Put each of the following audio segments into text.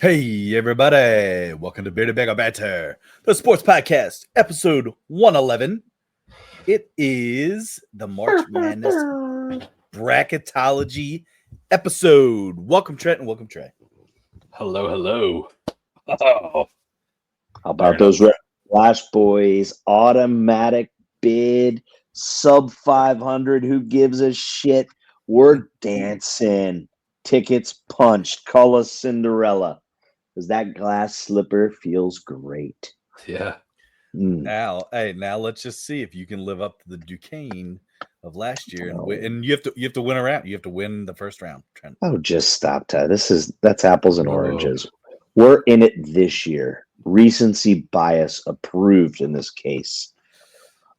Hey, everybody. Welcome to Banter, the sports podcast, episode 111. It is the March Madness bracketology episode. Welcome, Trent, and welcome, Trey. Hello. Oh, How about those Flash Boys? Automatic bid, sub 500. Who gives a shit? We're dancing. Tickets punched. Call us Cinderella. Because that glass slipper feels great. yeah. Now let's just see if you can live up to the Duquesne of last year, and you have to win a round. You have to win the first round, Trent. Oh, just stop, Ty. That's apples and oranges. We're in it this year. Recency bias approved in this case.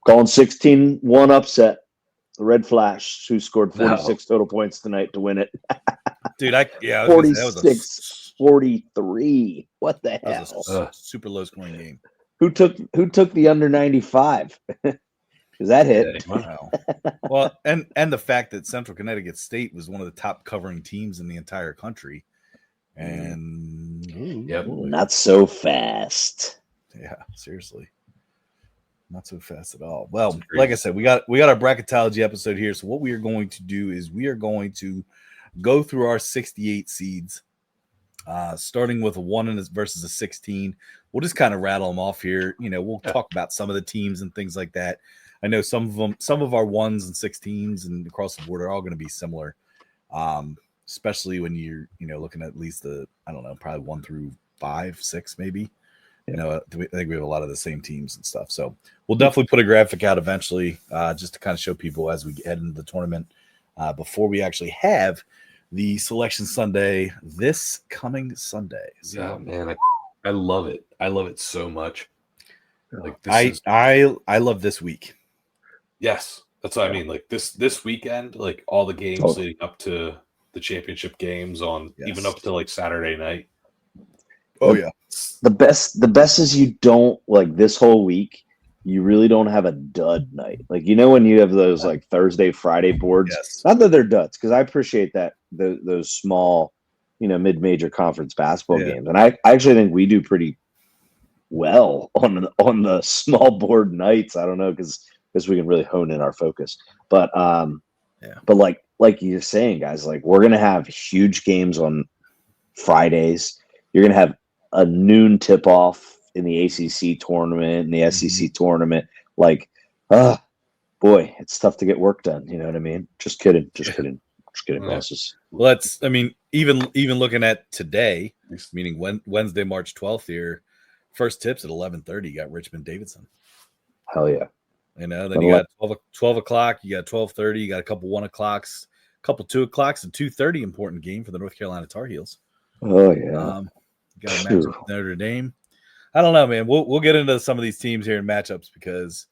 Calling 16-1 upset. The Red Flash, who scored 46 total points tonight to win it. Dude, 46-43. What the hell? That was a super low scoring game. Who took the under 95? Because that hit. Wow. Well, and the fact that Central Connecticut State was one of the top covering teams in the entire country. And not so fast. Yeah, seriously. Not so fast at all. Well, like I said, we got our bracketology episode here. So what we are going to do is we are going to go through our 68 seeds, starting with a 1 versus a 16. We'll just kind of rattle them off here. We'll talk about some of the teams and things like that. I know some of our 1s and 16s and across the board are all going to be similar, especially when you're looking at least probably 1 through 5, 6 maybe. I think we have a lot of the same teams and stuff. So we'll definitely put a graphic out eventually, just to kind of show people as we head into the tournament, before we actually have the Selection Sunday this coming Sunday. So, yeah, man, I love it. I love it so much. Like I love this week. Yes, that's what I mean. Like this weekend, like all the games leading up to the championship games on even up to like Saturday night. Oh yeah. The best is you don't like this whole week. You really don't have a dud night. Like, when you have those like Thursday, Friday boards, not that they're duds, because I appreciate that those small, mid-major conference basketball games. And I actually think we do pretty well on the small board nights. I don't know, because we can really hone in our focus. But but like you're saying, guys, like we're gonna have huge games on Fridays. You're gonna have a noon tip-off in the ACC tournament and the SEC tournament. Like, boy, it's tough to get work done. You know what I mean? Just kidding, bosses. Well, even looking at today, meaning Wednesday, March 12th here, first tips at 11:30. You got Richmond Davidson. Hell yeah. Then you got 12 o'clock, you got 12:30, you got a couple 1 o'clocks, a couple 2 o'clocks, and 2:30 important game for the North Carolina Tar Heels. Oh yeah. You got a match with Notre Dame. I don't know, man. We'll get into some of these teams here in matchups because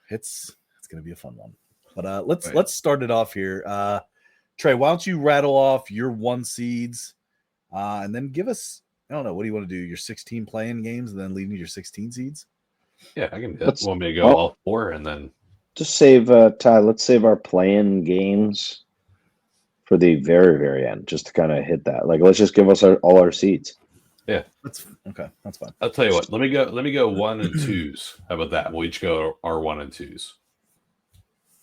it's going to be a fun one. But let's start it off here. Trey, why don't you rattle off your 1 seeds and then give us, I don't know, what do you want to do? Your 16 playing games and then leading your 16 seeds? Yeah, I can. Want me to go all 4 and then just save Ty. Let's save our playing games for the very, very end, just to kind of hit that. Like, let's just give us all our seeds. Yeah, that's okay. That's fine. I'll tell you what. Let me go 1 and 2s. How about that? We'll each go our 1 and 2s.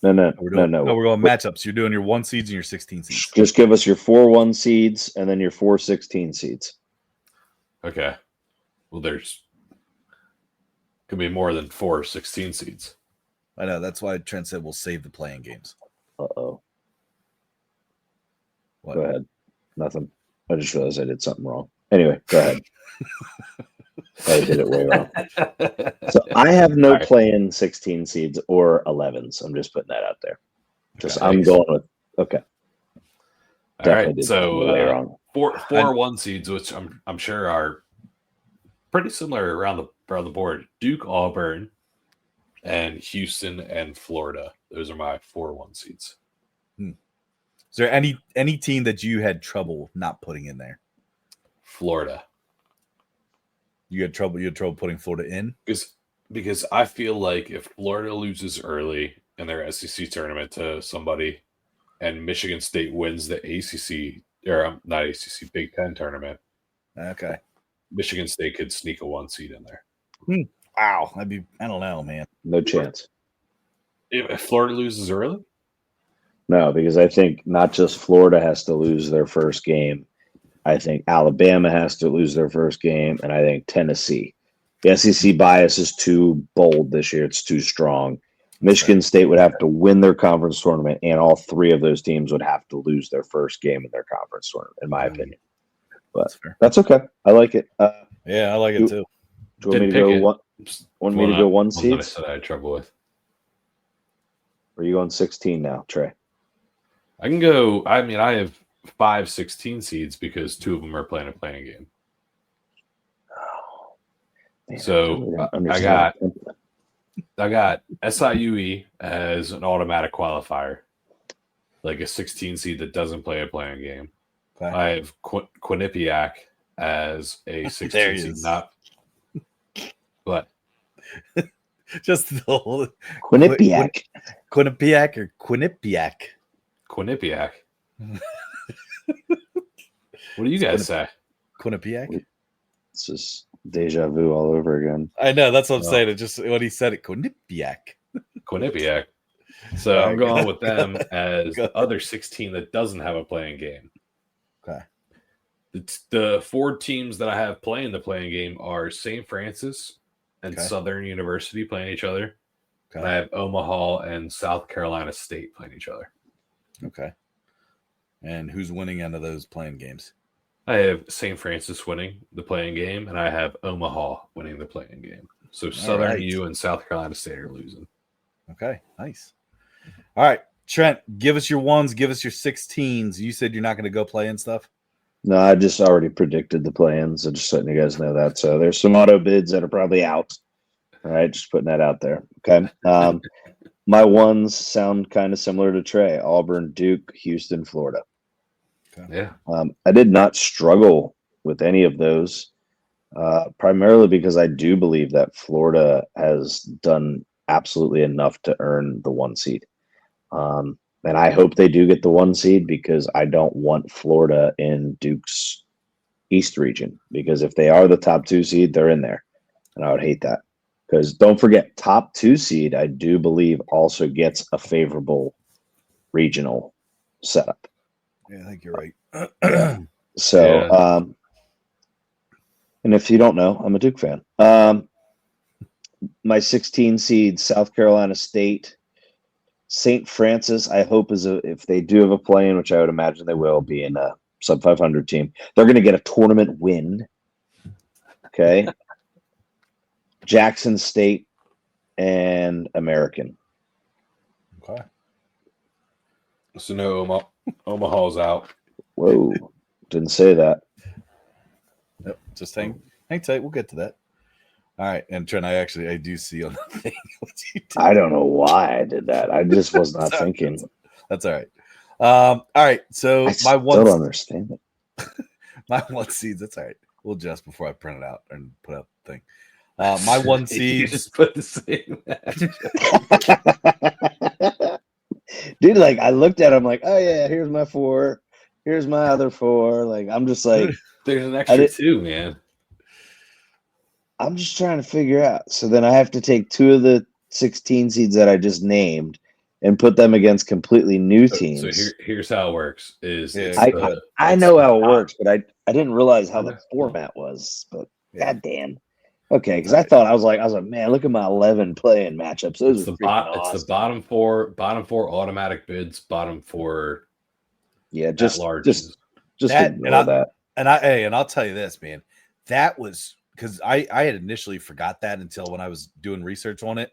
No. We're going matchups. You're doing your 1 seeds and your 16 seeds. Just give us your 4 1 seeds and then your 4 16 seeds. Okay. Well, there's could be more than 4 16 seeds. I know. That's why Trent said we'll save the playing games. Uh-oh. What? Go ahead. Nothing. I just realized I did something wrong. Anyway, go ahead. I did it way wrong. So I have no playing 16 seeds or 11s. I'm just putting that out there. I'm going with okay. All right. So 4 1 seeds, which I'm sure are pretty similar around the board. Duke, Auburn, and Houston and Florida. Those are my 4 1 seeds. Is there any team that you had trouble not putting in there? Florida. You had trouble putting Florida in? Because I feel like if Florida loses early in their SEC tournament to somebody and Michigan State wins the ACC or not ACC, Big Ten tournament. Okay. Michigan State could sneak a 1 seed in there. Wow. I don't know, man. No chance. If Florida loses early? No, because I think not just Florida has to lose their first game. I think Alabama has to lose their first game, and I think Tennessee. The SEC bias is too bold this year. It's too strong. Michigan State would have to win their conference tournament, and all 3 of those teams would have to lose their first game in their conference tournament, in my opinion. But that's okay. I like it. Yeah, I like it too. Do you want me to go want me to go 1 seed? I said I had trouble with. Or are you going 16 now, Trey? I can go. I mean, I have 5 16 seeds because 2 of them are playing a playing game. Oh, man, so I got SIUE as an automatic qualifier, like a 16 seed that doesn't play a playing game. Okay. I have Quinnipiac as a 16 seed, not. But just the whole Quinnipiac or Quinnipiac. Quinnipiac. What do you guys say? Quinnipiac. It's just deja vu all over again. I know, that's what I'm saying. It just when he said it, Quinnipiac. Quinnipiac. So I'm going with them as the other 16 that doesn't have a playing game. Okay. The 4 teams that I have playing the playing game are St. Francis and Southern University playing each other. Okay. And I have Omaha and South Carolina State playing each other. Okay. And who's winning out of those playing games? I have St. Francis winning the playing game, and I have Omaha winning the playing game. So Southern U and South Carolina State are losing. Okay, nice. All right, Trent, give us your 1s, give us your 16s. You said you're not going to go play and stuff? No, I just already predicted the plans. I'm just letting you guys know that. So there's some auto bids that are probably out. All right, just putting that out there. Okay. My 1s sound kind of similar to Trey. Auburn, Duke, Houston, Florida. Okay. Yeah. I did not struggle with any of those, primarily because I do believe that Florida has done absolutely enough to earn the 1 seed. And I hope they do get the 1 seed because I don't want Florida in Duke's East region, because if they are the top 2 seed, they're in there. And I would hate that. Because don't forget, top 2 seed, I do believe, also gets a favorable regional setup. Yeah, I think you're right. So, and if you don't know, I'm a Duke fan. My 16 seed, South Carolina State, St. Francis, I hope if they do have a play-in, which I would imagine they will, be in a sub 500 team. They're going to get a tournament win. Okay. Jackson State and American. Okay. So no, Omaha's out. Whoa. Didn't say that. Yep. Just hang tight. We'll get to that. All right. And Trent, I do see on the thing what you did. I don't know why I did that. I just was not thinking. That's all right. All right. So I still don't understand it. My 1 seeds. That's all right. We'll adjust before I print it out and put out the thing. My 1 seed. You just put the same. Dude, like I looked at him like, oh yeah, here's my 4. Here's my other 4. Like I'm just like, there's an extra 2, man. I'm just trying to figure out. So then I have to take 2 of the 16 seeds that I just named and put them against completely new teams. So here's how it works. I know how it works, but I didn't realize how the format was. But goddamn. Okay, because I was like, man, look at my 11 playing matchups. Those are awesome. It's the bottom four automatic bids, bottom 4. Yeah, just that, ignore that. And I'll tell you this, man. That was because I had initially forgot that until when I was doing research on it.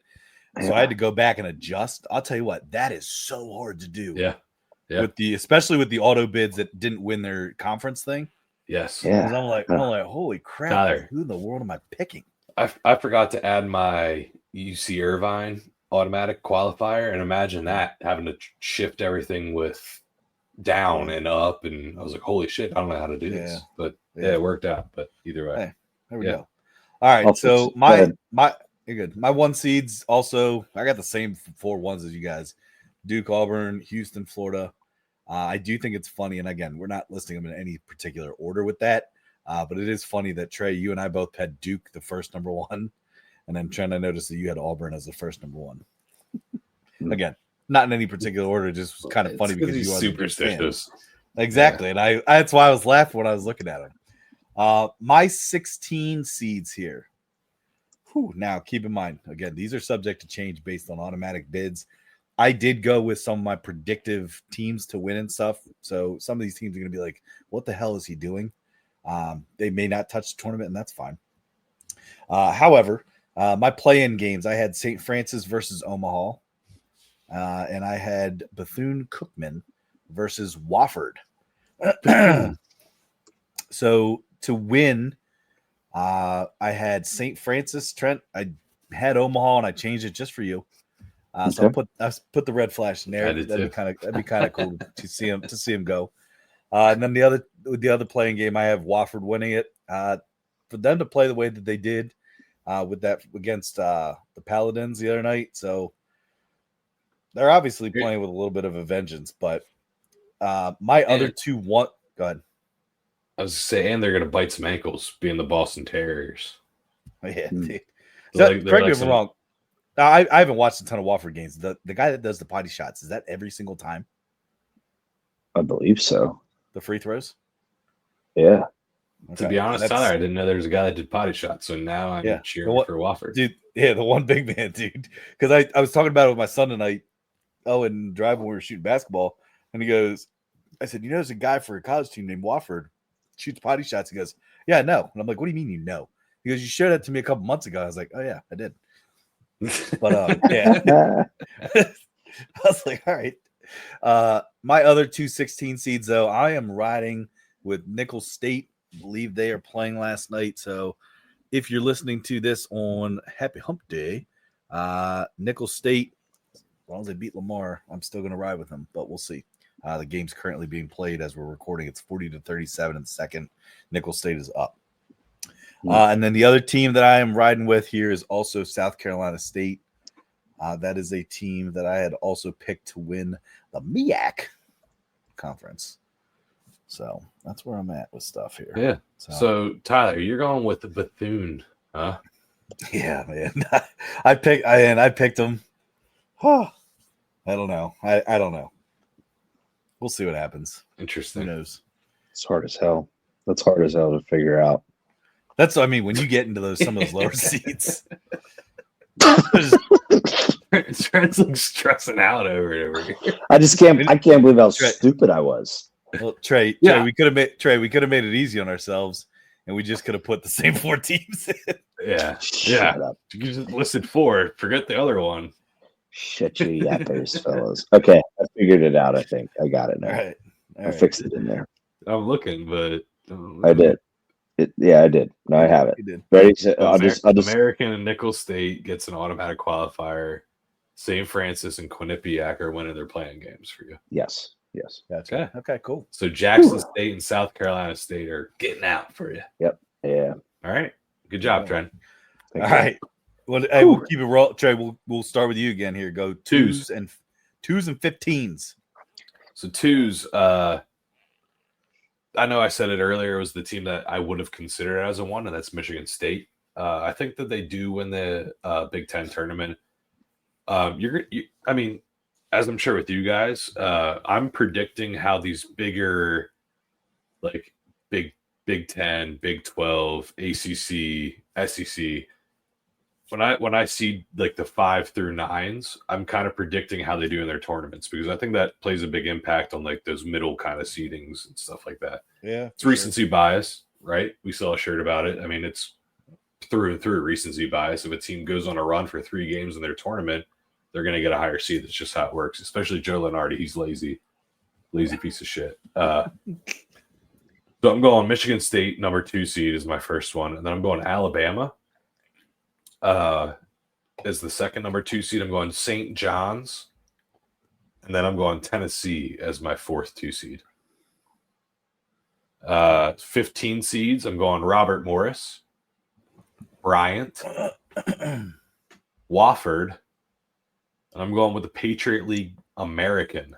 So I had to go back and adjust. I'll tell you what, that is so hard to do. Yeah. Especially with the auto bids that didn't win their conference thing. Yes. Yeah. I'm like, holy crap! Tyler, who in the world am I picking? I forgot to add my UC Irvine automatic qualifier, and imagine that having to shift everything with down and up, and I was like, holy shit, I don't know how to do this, but it worked out. But either way, hey, there we go. All right, so you're good. My 1 seeds also, I got the same 4 1s as you guys: Duke, Auburn, Houston, Florida. I do think it's funny, and again, we're not listing them in any particular order with that, but it is funny that Trey, you and I both had Duke the first number one, and then Trent, I noticed that you had Auburn as the first number one. Again, not in any particular order, just was kind of funny because you are superstitious. Exactly, and I that's why I was laughing when I was looking at them. My 16 seeds here. Whew, now, keep in mind, again, these are subject to change based on automatic bids. I did go with some of my predictive teams to win and stuff. So some of these teams are going to be like, what the hell is he doing? They may not touch the tournament, and that's fine. However, my play-in games, I had St. Francis versus Omaha, and I had Bethune-Cookman versus Wofford. So to win, I had St. Francis, Trent. I had Omaha, and I changed it just for you. So I put the red flash in there. That'd be kind of cool to see him go. And then the other playing game, I have Wofford winning it. For them to play the way that they did with that against the Paladins the other night, so they're obviously playing with a little bit of a vengeance. But my other two go ahead. I was saying they're going to bite some ankles, being the Boston Terriers. Yeah, correct me if I'm wrong. I haven't watched a ton of Wofford games. The guy that does the potty shots, is that every single time? I believe so. The free throws? Yeah. Okay. To be honest, Tyler, I didn't know there was a guy that did potty shots, so now I'm cheering for Wofford. Dude, the one big man, dude. Because I was talking about it with my son tonight, in driving when we were shooting basketball, and he goes, I said, there's a guy for a college team named Wofford, shoots potty shots. He goes, yeah, I know. And I'm like, what do you mean you know? He goes, you showed that to me a couple months ago. I was like, oh, yeah, I did. But yeah, I was like, all right. My other 16 seeds, though, I am riding with Nicholls State. I believe they are playing last night. So if you're listening to this on Happy Hump Day, Nicholls State, as long as they beat Lamar, I'm still going to ride with them, but we'll see. The game's currently being played as we're recording. It's 40-37 in the second. Nicholls State is up. And then the other team that I am riding with here is also South Carolina State. That is a team that I had also picked to win the MEAC conference. So that's where I'm at with stuff here. Yeah. So Tyler, you're going with the Bethune, huh? Yeah, man. I picked them. I don't know. I don't know. We'll see what happens. Interesting. Who knows? It's hard as hell. That's hard as hell to figure out. That's what I mean. When you get into some of those lower seats, Trent's like stressing out over it over here. I can't believe how stupid I was. Well, Trey, we could have made it easy on ourselves, and we just could have put the same 4 teams in. Yeah. You just listed 4. Forget the other one. Shut your yappers, fellas. Okay, I figured it out. I think I got it now. All right. I fixed it in there. I'm looking, but I did. I did. No, I have it. You did. Ready? I'll just American and Nicholls State gets an automatic qualifier. St. Francis and Quinnipiac are winning their playing games for you. Yes. Gotcha. Okay, cool. So Jackson State and South Carolina State are getting out for you. Yep. Yeah. All right. Good job, Trent. All right. Well, hey, we'll keep it roll. Trey, we'll start with you again here. Go twos and 15s. So twos, I know I said it earlier, it was the team that I would have considered as a 1, and that's Michigan State. I think that they do win the Big Ten tournament. I mean, as I'm sure with you guys, I'm predicting how these bigger, like Big 10, Big 12, ACC, SEC. When I see like the 5 through 9s, I'm kind of predicting how they do in their tournaments, because I think that plays a big impact on like those middle kind of seedings and stuff like that. Yeah, it's recency bias, right? We saw a shirt about it. I mean, it's through and through recency bias. If a team goes on a run for 3 games in their tournament, they're going to get a higher seed. That's just how it works. Especially Joe Lenardi, he's lazy piece of shit. So I'm going Michigan State, number 2 seed is my first one, and then I'm going Alabama. As the second number 2 seed, I'm going St. John's, and then I'm going Tennessee as my 4th 2 seed. 15 seeds, I'm going Robert Morris, Bryant, Wofford, and I'm going with the Patriot League American.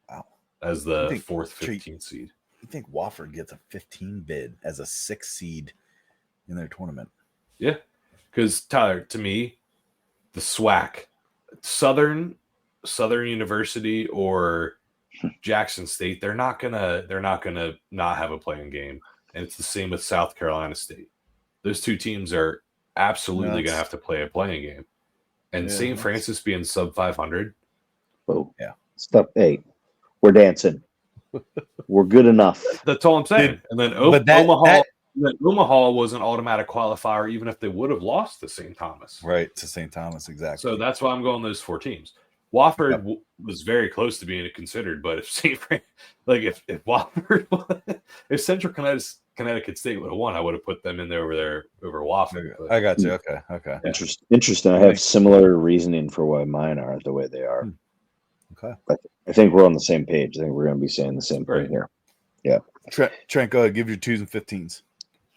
Wow. as the fourth, 15th seed. You think Wofford gets a 15 bid as a 6 seed in their tournament? Yeah, because Tyler, to me, the SWAC, Southern University or Jackson State, they're not gonna not have a playing game, and it's the same with South Carolina State. Those two teams are absolutely gonna have to play a playing game, and St. Francis being sub 500. Oh yeah, stuff. Hey, we're dancing. We're good enough. That's all I'm saying. And then Omaha was an automatic qualifier, even if they would have lost to St. Thomas. Right, to St. Thomas, exactly. So that's why I'm going those 4 teams. Wofford was very close to being considered, but if if Wofford, if Central Connecticut State would have won, I would have put them in there over Wofford. I got you. Okay. Interesting. I have similar reasoning for why mine are the way they are. Okay. I think we're on the same page. I think we're going to be saying the same thing here. Yeah. Trent, go ahead. Give your 2s and 15s.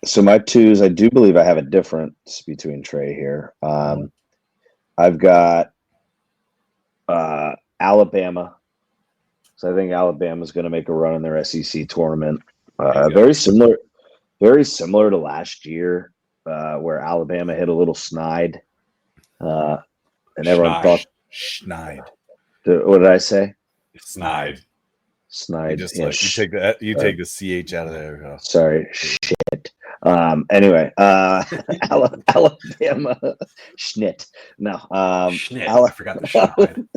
So my 2s, I do believe I have a difference between Trey here. I've got Alabama. So I think Alabama's going to make a run in their SEC tournament. Very similar to last year, where Alabama hit a little snide. And everyone thought snide. What did I say? Snide. Snide. You take the CH out of there. Sorry. Shit. Anyway, Alabama Schnit. No. Schnit. I forgot the Schnit.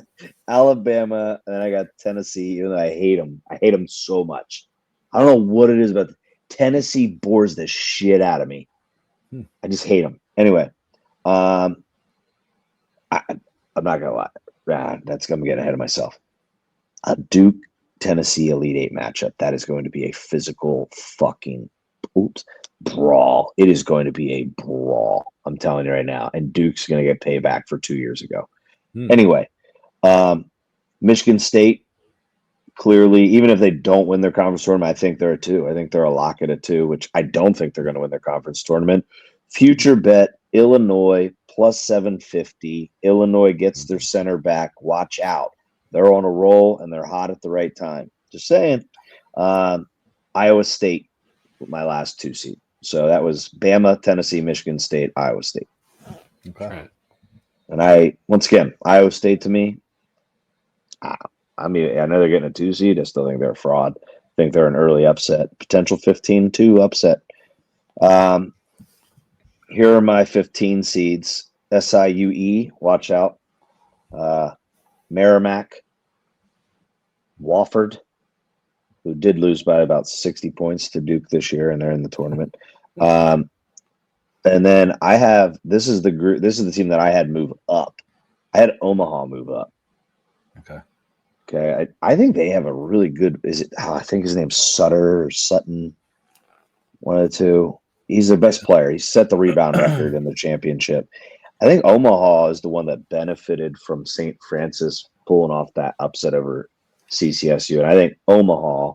Alabama, and I got Tennessee, even though I hate them. I hate them so much. I don't know what it is, but Tennessee bores the shit out of me. I just hate them. Anyway, I'm not gonna lie. That's gonna get ahead of myself. A Duke Tennessee Elite 8 matchup. That is going to be a physical fucking brawl. It is going to be a brawl. I'm telling you right now. And Duke's going to get payback for 2 years ago. Anyway, Michigan State, clearly, even if they don't win their conference tournament, I think they're a 2. I think they're a lock at a 2, which I don't think they're going to win their conference tournament. Future bet, Illinois plus 750. Illinois gets their center back. Watch out. They're on a roll, and they're hot at the right time. Just saying. Iowa State, my last 2 seed. So that was Bama, Tennessee, Michigan State, Iowa State. Okay. Right. And once again, Iowa State to me, I mean, I know they're getting a 2 seed. I still think they're a fraud. I think they're an early upset, potential 15-2 upset. Here are my 15 seeds. SIUE, watch out. Merrimack, Wofford, who did lose by about 60 points to Duke this year, and they're in the tournament. And then I have this is the team that I had move up. I had Omaha move up. Okay. I think they have a really good. I think his name's Sutter or Sutton. One of the two. He's their best player. He set the rebound record in the championship. I think Omaha is the one that benefited from St. Francis pulling off that upset over CCSU. And I think Omaha,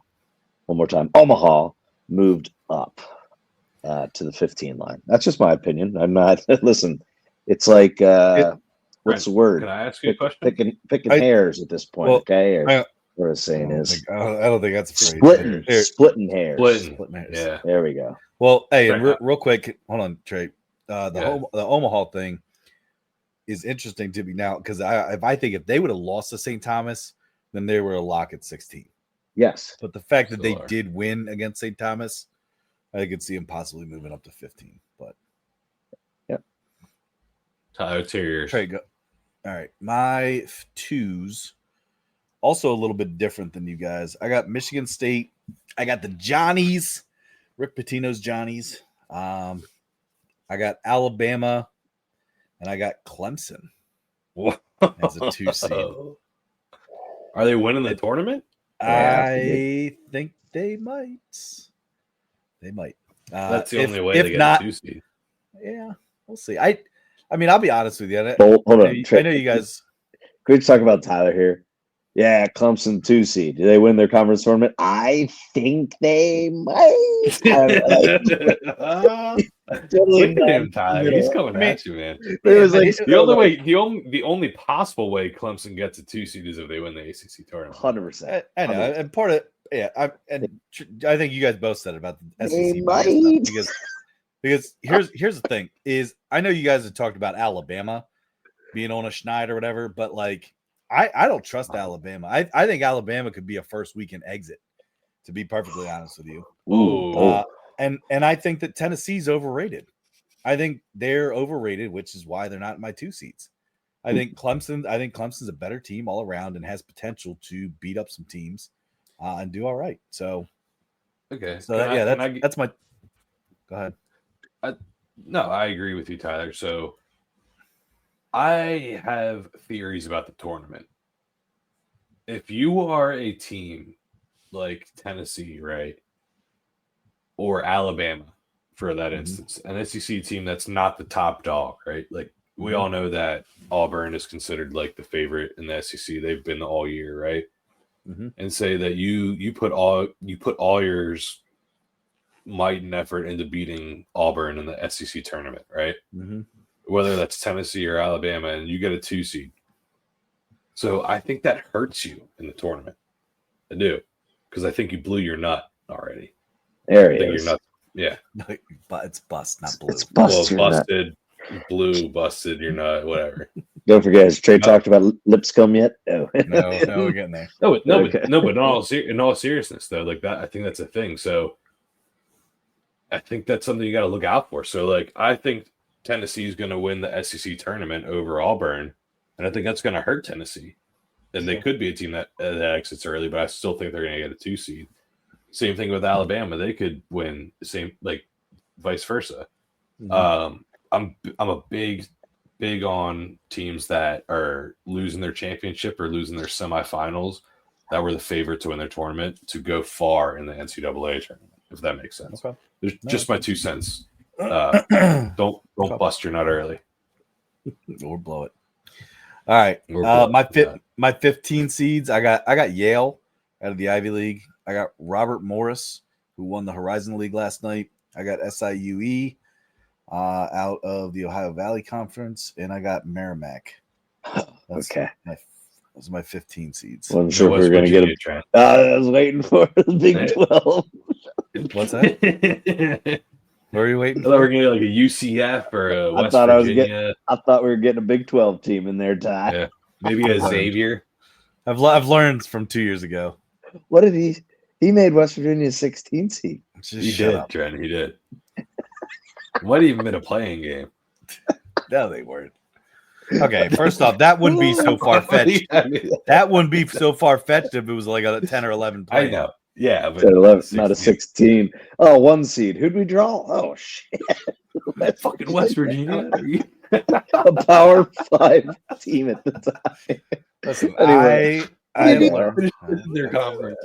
one more time, Omaha moved up to the 15 line. That's just my opinion. I'm not, listen, it's like, what's the word? Can I ask you a question? Picking hairs at this point, okay? Or what the saying is. I don't think that's a phrase. Splitting hairs. Splitting hairs. Yeah. There we go. Well, hey, and real quick, hold on, Trey. The Omaha thing is interesting to me now because I think if they would have lost to St. Thomas, then they were a lock at 16. Yes. But the fact that they did win against St. Thomas, I could see them possibly moving up to 15. But Tyler, Terriers. Trey, go. All right. My 2s, also a little bit different than you guys. I got Michigan State. I got the Johnnies, Rick Pitino's Johnnies. I got Alabama, and I got Clemson as a 2 seed. Are they winning the tournament? I think they might. They might. That's the only way they get a 2 seed. Yeah, we'll see. I mean, I'll be honest with you. Hold on. I know you guys. Could we talk about Tyler here? Yeah, Clemson 2 seed. Do they win their conference tournament? I think they might. Look at him, Tyler. He's coming at you, man. It was like the only possible way Clemson gets a 2 seed is if they win the ACC tournament. 100%. I know, and part of I think you guys both said it about the SEC stuff because here's the thing is I know you guys have talked about Alabama being on a schneid or whatever, but like I don't trust Alabama. I think Alabama could be a first weekend exit, to be perfectly honest with you. And I think that Tennessee's overrated. I think they're overrated, which is why they're not in my 2 seats. I think Clemson's a better team all around and has potential to beat up some teams and do all right. So okay, so that's my. Go ahead. No, I agree with you, Tyler. So I have theories about the tournament. If you are a team like Tennessee, right, or Alabama, for that instance, an SEC team that's not the top dog, right? Like we all know that Auburn is considered like the favorite in the SEC. They've been all year, right? And say that you put all your might and effort into beating Auburn in the SEC tournament, right? Whether that's Tennessee or Alabama, and you get a 2 seed. So I think that hurts you in the tournament. I do, because I think you blew your nut already. There he is. Yeah, but it's bust, not blue. It's bust. Well, busted, blue, busted. You're not, whatever. Don't forget, has Trey talked about Lipscomb yet? No, we're getting there. But in all seriousness, though, like that, I think that's a thing. So I think that's something you got to look out for. So, like, I think Tennessee is going to win the SEC tournament over Auburn, and I think that's going to hurt Tennessee. And they could be a team that exits early, but I still think they're going to get a 2 seed. Same thing with Alabama; they could win. Same, like, vice versa. I'm a big on teams that are losing their championship or losing their semifinals that were the favorite to win their tournament to go far in the NCAA tournament, if that makes sense. Okay. Just my 2 cents. Don't bust your nut early or blow it. All right, my 15 seeds. I got Yale out of the Ivy League. I got Robert Morris, who won the Horizon League last night. I got SIUE out of the Ohio Valley Conference, and I got Merrimack. Those are my 15 seeds. Wasn't sure if we were going to get a. I was waiting for the Big 12. What's that? What are you waiting for? I thought we were getting like a UCF or a West Virginia. I thought we were getting a Big 12 team in there, Ty. Yeah, maybe a Xavier. I've learned from 2 years ago. What did he? He made West Virginia 16 seed. He did, Trent. He did. Might have even been a playing game. No, they weren't. Okay, first off, that wouldn't be so far-fetched. That wouldn't be so far-fetched if it was like a 10 or 11 play. I know. Yeah, but 10, 11, not a 16. Oh, 1 seed. Who'd we draw? Oh, shit. Fucking West Virginia. A Power 5 team at the time. Listen, anyway, I learned their conference.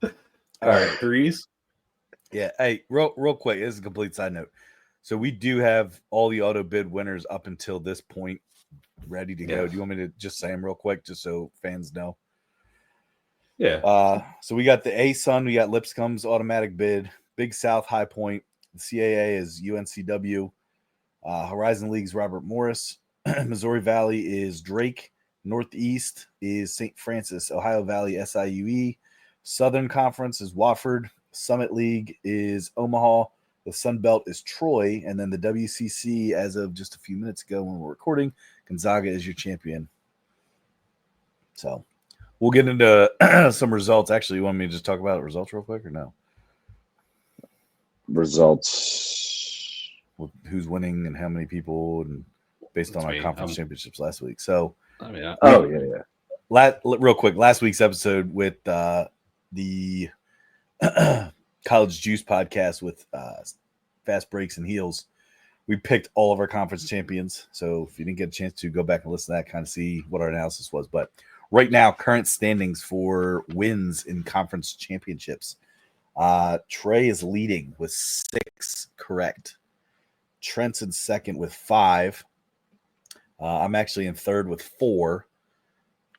All right, threes. Yeah. Hey, real quick. This is a complete side note. So we do have all the auto bid winners up until this point ready to go. Do you want me to just say them real quick, just so fans know? Yeah. So we got the A-Sun, we got Lipscomb's automatic bid, Big South High Point, the CAA is UNCW, Horizon League's Robert Morris, Missouri Valley is Drake, Northeast is St. Francis, Ohio Valley SIUE, Southern Conference is Wofford, Summit League is Omaha, the Sun Belt is Troy, and then the WCC, as of just a few minutes ago when we're recording, Gonzaga is your champion. So we'll get into some results. Actually, you want me to just talk about the results real quick or no? Results. Who's winning and how many people, and based on our conference championships last week. So, real quick, last week's episode with the College Juice podcast with Fast Breaks and Heels, we picked all of our conference champions. So if you didn't get a chance to go back and listen to that, kind of see what our analysis was. But right now, current standings for wins in conference championships. Trey is leading with 6 correct. Trent's in second with 5. I'm actually in third with 4.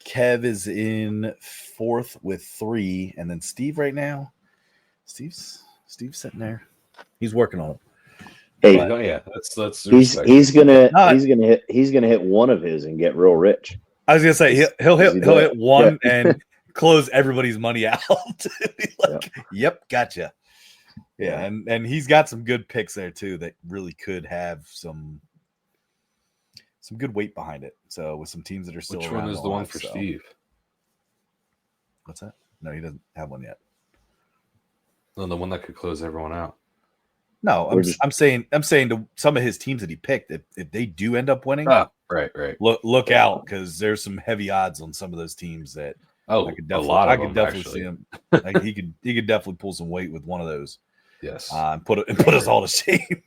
Kev is in fourth with 3. And then Steve right now, Steve's sitting there. He's working on it. Hey, yeah, that's he's gonna hit one of his and get real rich. I was gonna say he'll hit one and close everybody's money out. Yep, gotcha. Yeah, and he's got some good picks there too that really could have some good weight behind it. So with some teams that are still Which around. One is the one for Steve? What's that? No, he doesn't have one yet. No, the one that could close everyone out. No, I'm saying to some of his teams that he picked, if they do end up winning, right. Look out, because there's some heavy odds on some of those teams that I could definitely see him. Like he could definitely pull some weight with one of those. Yes, and put us all to shame.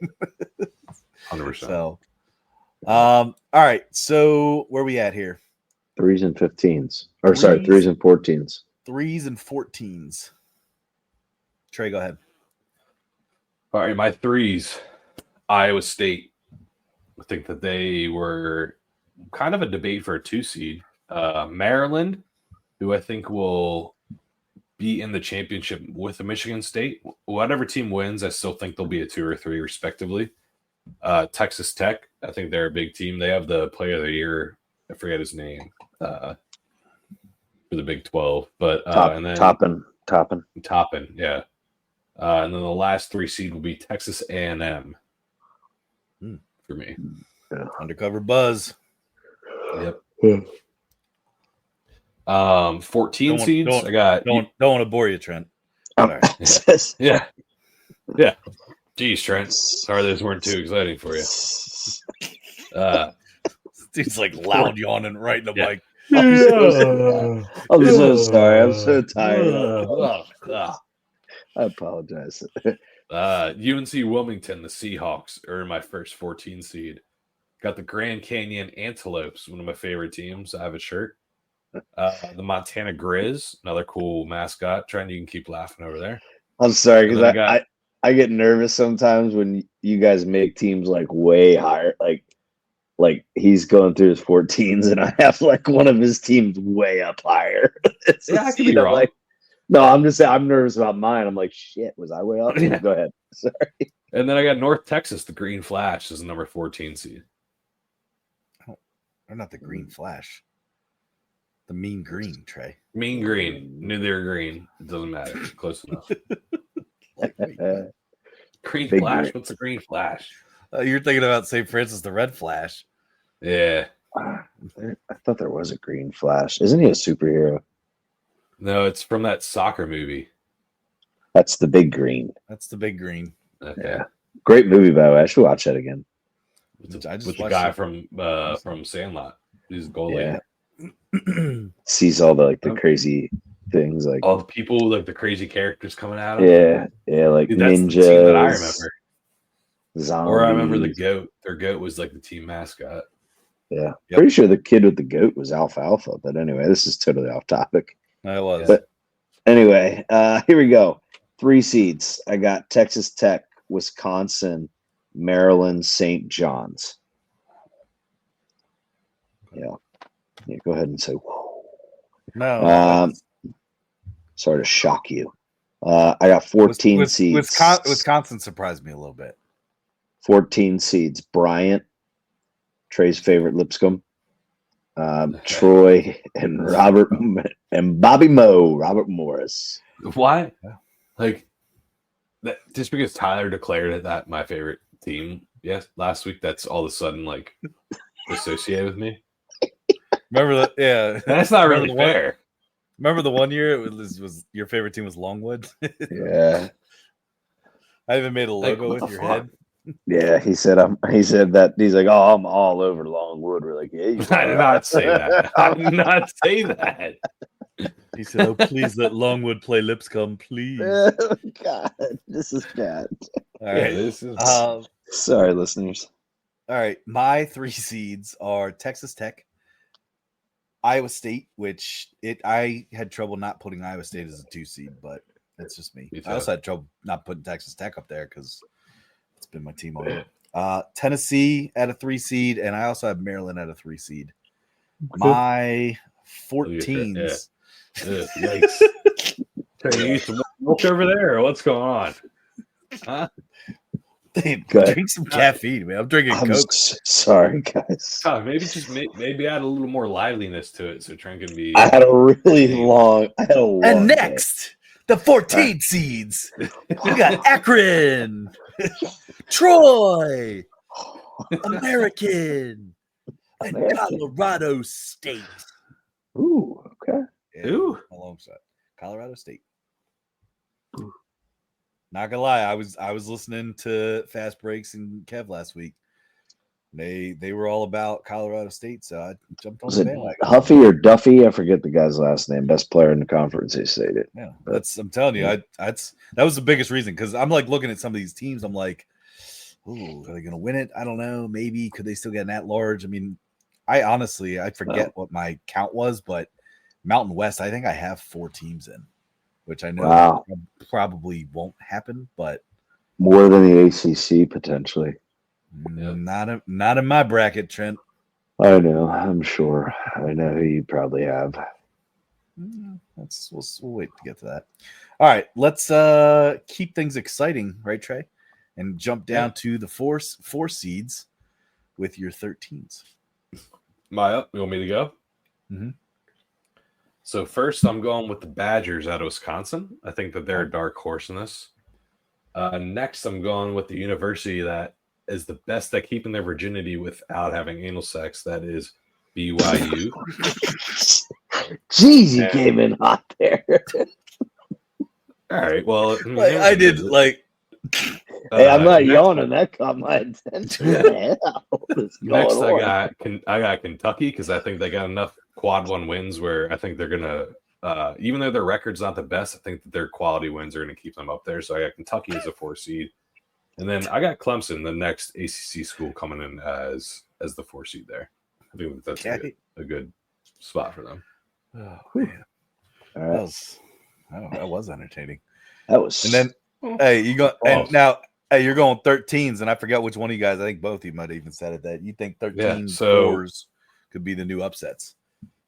100%. So, all right. So where are we at here? 3s and 15s, or sorry, 3s and 14s. 3s and 14s. Trey, go ahead. All right, my 3s, Iowa State. I think that they were kind of a debate for a 2 seed. Maryland, who I think will be in the championship with Michigan State. Whatever team wins, I still think they'll be a 2 or 3 respectively. Texas Tech, I think they're a big team. They have the player of the year. I forget his name for the Big 12, but and then Toppin, yeah. And then the last 3 seed will be Texas A&M for me. Yeah. Undercover Buzz. Yep. 14 seeds. I got. Don't want to bore you, Trent. Yeah. Jeez, Trent. Sorry, those weren't too exciting for you. Dude's like loud yawning right in the mic. I'm so sorry. I'm so tired. I apologize. UNC Wilmington, the Seahawks, are my first 14 seed. Got the Grand Canyon Antelopes, one of my favorite teams. I have a shirt. The Montana Grizz, another cool mascot. Trent, you can keep laughing over there. I'm sorry because I get nervous sometimes when you guys make teams like way higher. Like he's going through his 14s, and I have like one of his teams way up higher. I could be wrong. Like, no, I'm just saying I'm nervous about mine. I'm like, shit, was I way up? Yeah. Go ahead. Sorry. And then I got North Texas, the Green Flash, is the number 14 seed. They're not the Green Flash. The Mean Green, Trey. Mean Green. Knew they were green. It doesn't matter. Close enough. Green Big Flash? Green. What's the Green Flash? You're thinking about St. Francis the Red Flash. Yeah. I thought there was a Green Flash. Isn't he a superhero? No, it's from that soccer movie. That's the Big Green. That's the Big Green. Okay. Yeah. Great movie, by the way. I should watch that again. With the guy from Sandlot. He's a goalie. Yeah. Sees all the crazy things, like all the people, like the crazy characters coming out of Yeah, like dude, that's ninjas. The team that I remember. Zombies. Or I remember the goat. Their goat was like the team mascot. Yeah. Yep. Pretty sure the kid with the goat was Alfalfa, but anyway, this is totally off topic. It was. But anyway, here we go. 3 seeds. I got Texas Tech, Wisconsin, Maryland, St. John's. Yeah. Go ahead and say whoa. No. Sorry to shock you. I got 14 seeds. Wisconsin surprised me a little bit. 14 seeds. Bryant, Trey's favorite Lipscomb, Troy, and Robert and Bobby Robert Morris. Why? Like that? Just because Tyler declared that my favorite team, last week, that's all of a sudden like associated with me. Remember that? Yeah, that's not really fair. Remember the one year it was your favorite team was Longwood? Yeah. I even made a logo with your head. Yeah, he said that he's like, oh, I'm all over Longwood. We're like, yeah, I did not say that. I did not say that. He said, oh, please let Longwood play Lipscomb, please. God, this is bad. All right. This is sorry, listeners. All right. My 3 seeds are Texas Tech, Iowa State, which I had trouble not putting Iowa State as a 2 seed, but that's just me. I also had trouble not putting Texas Tech up there because it's been my team all year. Tennessee at a 3 seed, and I also have Maryland at a 3 seed. My 14s. Yikes. You used to walk over there. What's going on? Drink some caffeine, man. I'm drinking Coke. Sorry, guys. Maybe add a little more liveliness to it, so Trent can be. I had a long and next, the 14 seeds. We got Akron, Troy, American, and Colorado State. Ooh, okay. Yeah, ooh, alongside Colorado State. Ooh. Not gonna lie, I was listening to Fast Breaks and Kev last week. They were all about Colorado State, so I jumped on the bandwagon. Huffy or Duffy? I forget the guy's last name. Best player in the conference, they stated. Yeah, I'm telling you, that was the biggest reason, because I'm like looking at some of these teams. I'm like, ooh, are they gonna win it? I don't know. Maybe could they still get an at-large? I mean, I forget what my count was, but Mountain West, I think I have 4 teams in, which I know probably won't happen, but more than the ACC potentially. Not in my bracket, Trent. I know. I'm sure. I know who you probably have. We'll wait to get to that. All right, let's keep things exciting, right, Trey? And jump down to the four seeds with your 13s. Maya, you want me to go? Mm-hmm. So first, I'm going with the Badgers out of Wisconsin. I think that they're a dark horse in this. Next, I'm going with the university that is the best at keeping their virginity without having anal sex. That is BYU. Jeez, you came in hot there. All right. Well, I did like. Hey, I'm not yawning. That caught my attention. Next, I got Kentucky, because I think they got enough quad 1 wins where I think they're gonna, even though their record's not the best, I think that their quality wins are gonna keep them up there. So I got Kentucky as a 4 seed. And then I got Clemson, the next ACC school, coming in as the 4 seed there. I think that's a good spot for them. Oh man, that was entertaining. That was. And then, hey, you go and now, hey, you're going 13s, and I forgot which one of you guys. I think both of you might have even said it, that you think 13 fours could be the new upsets.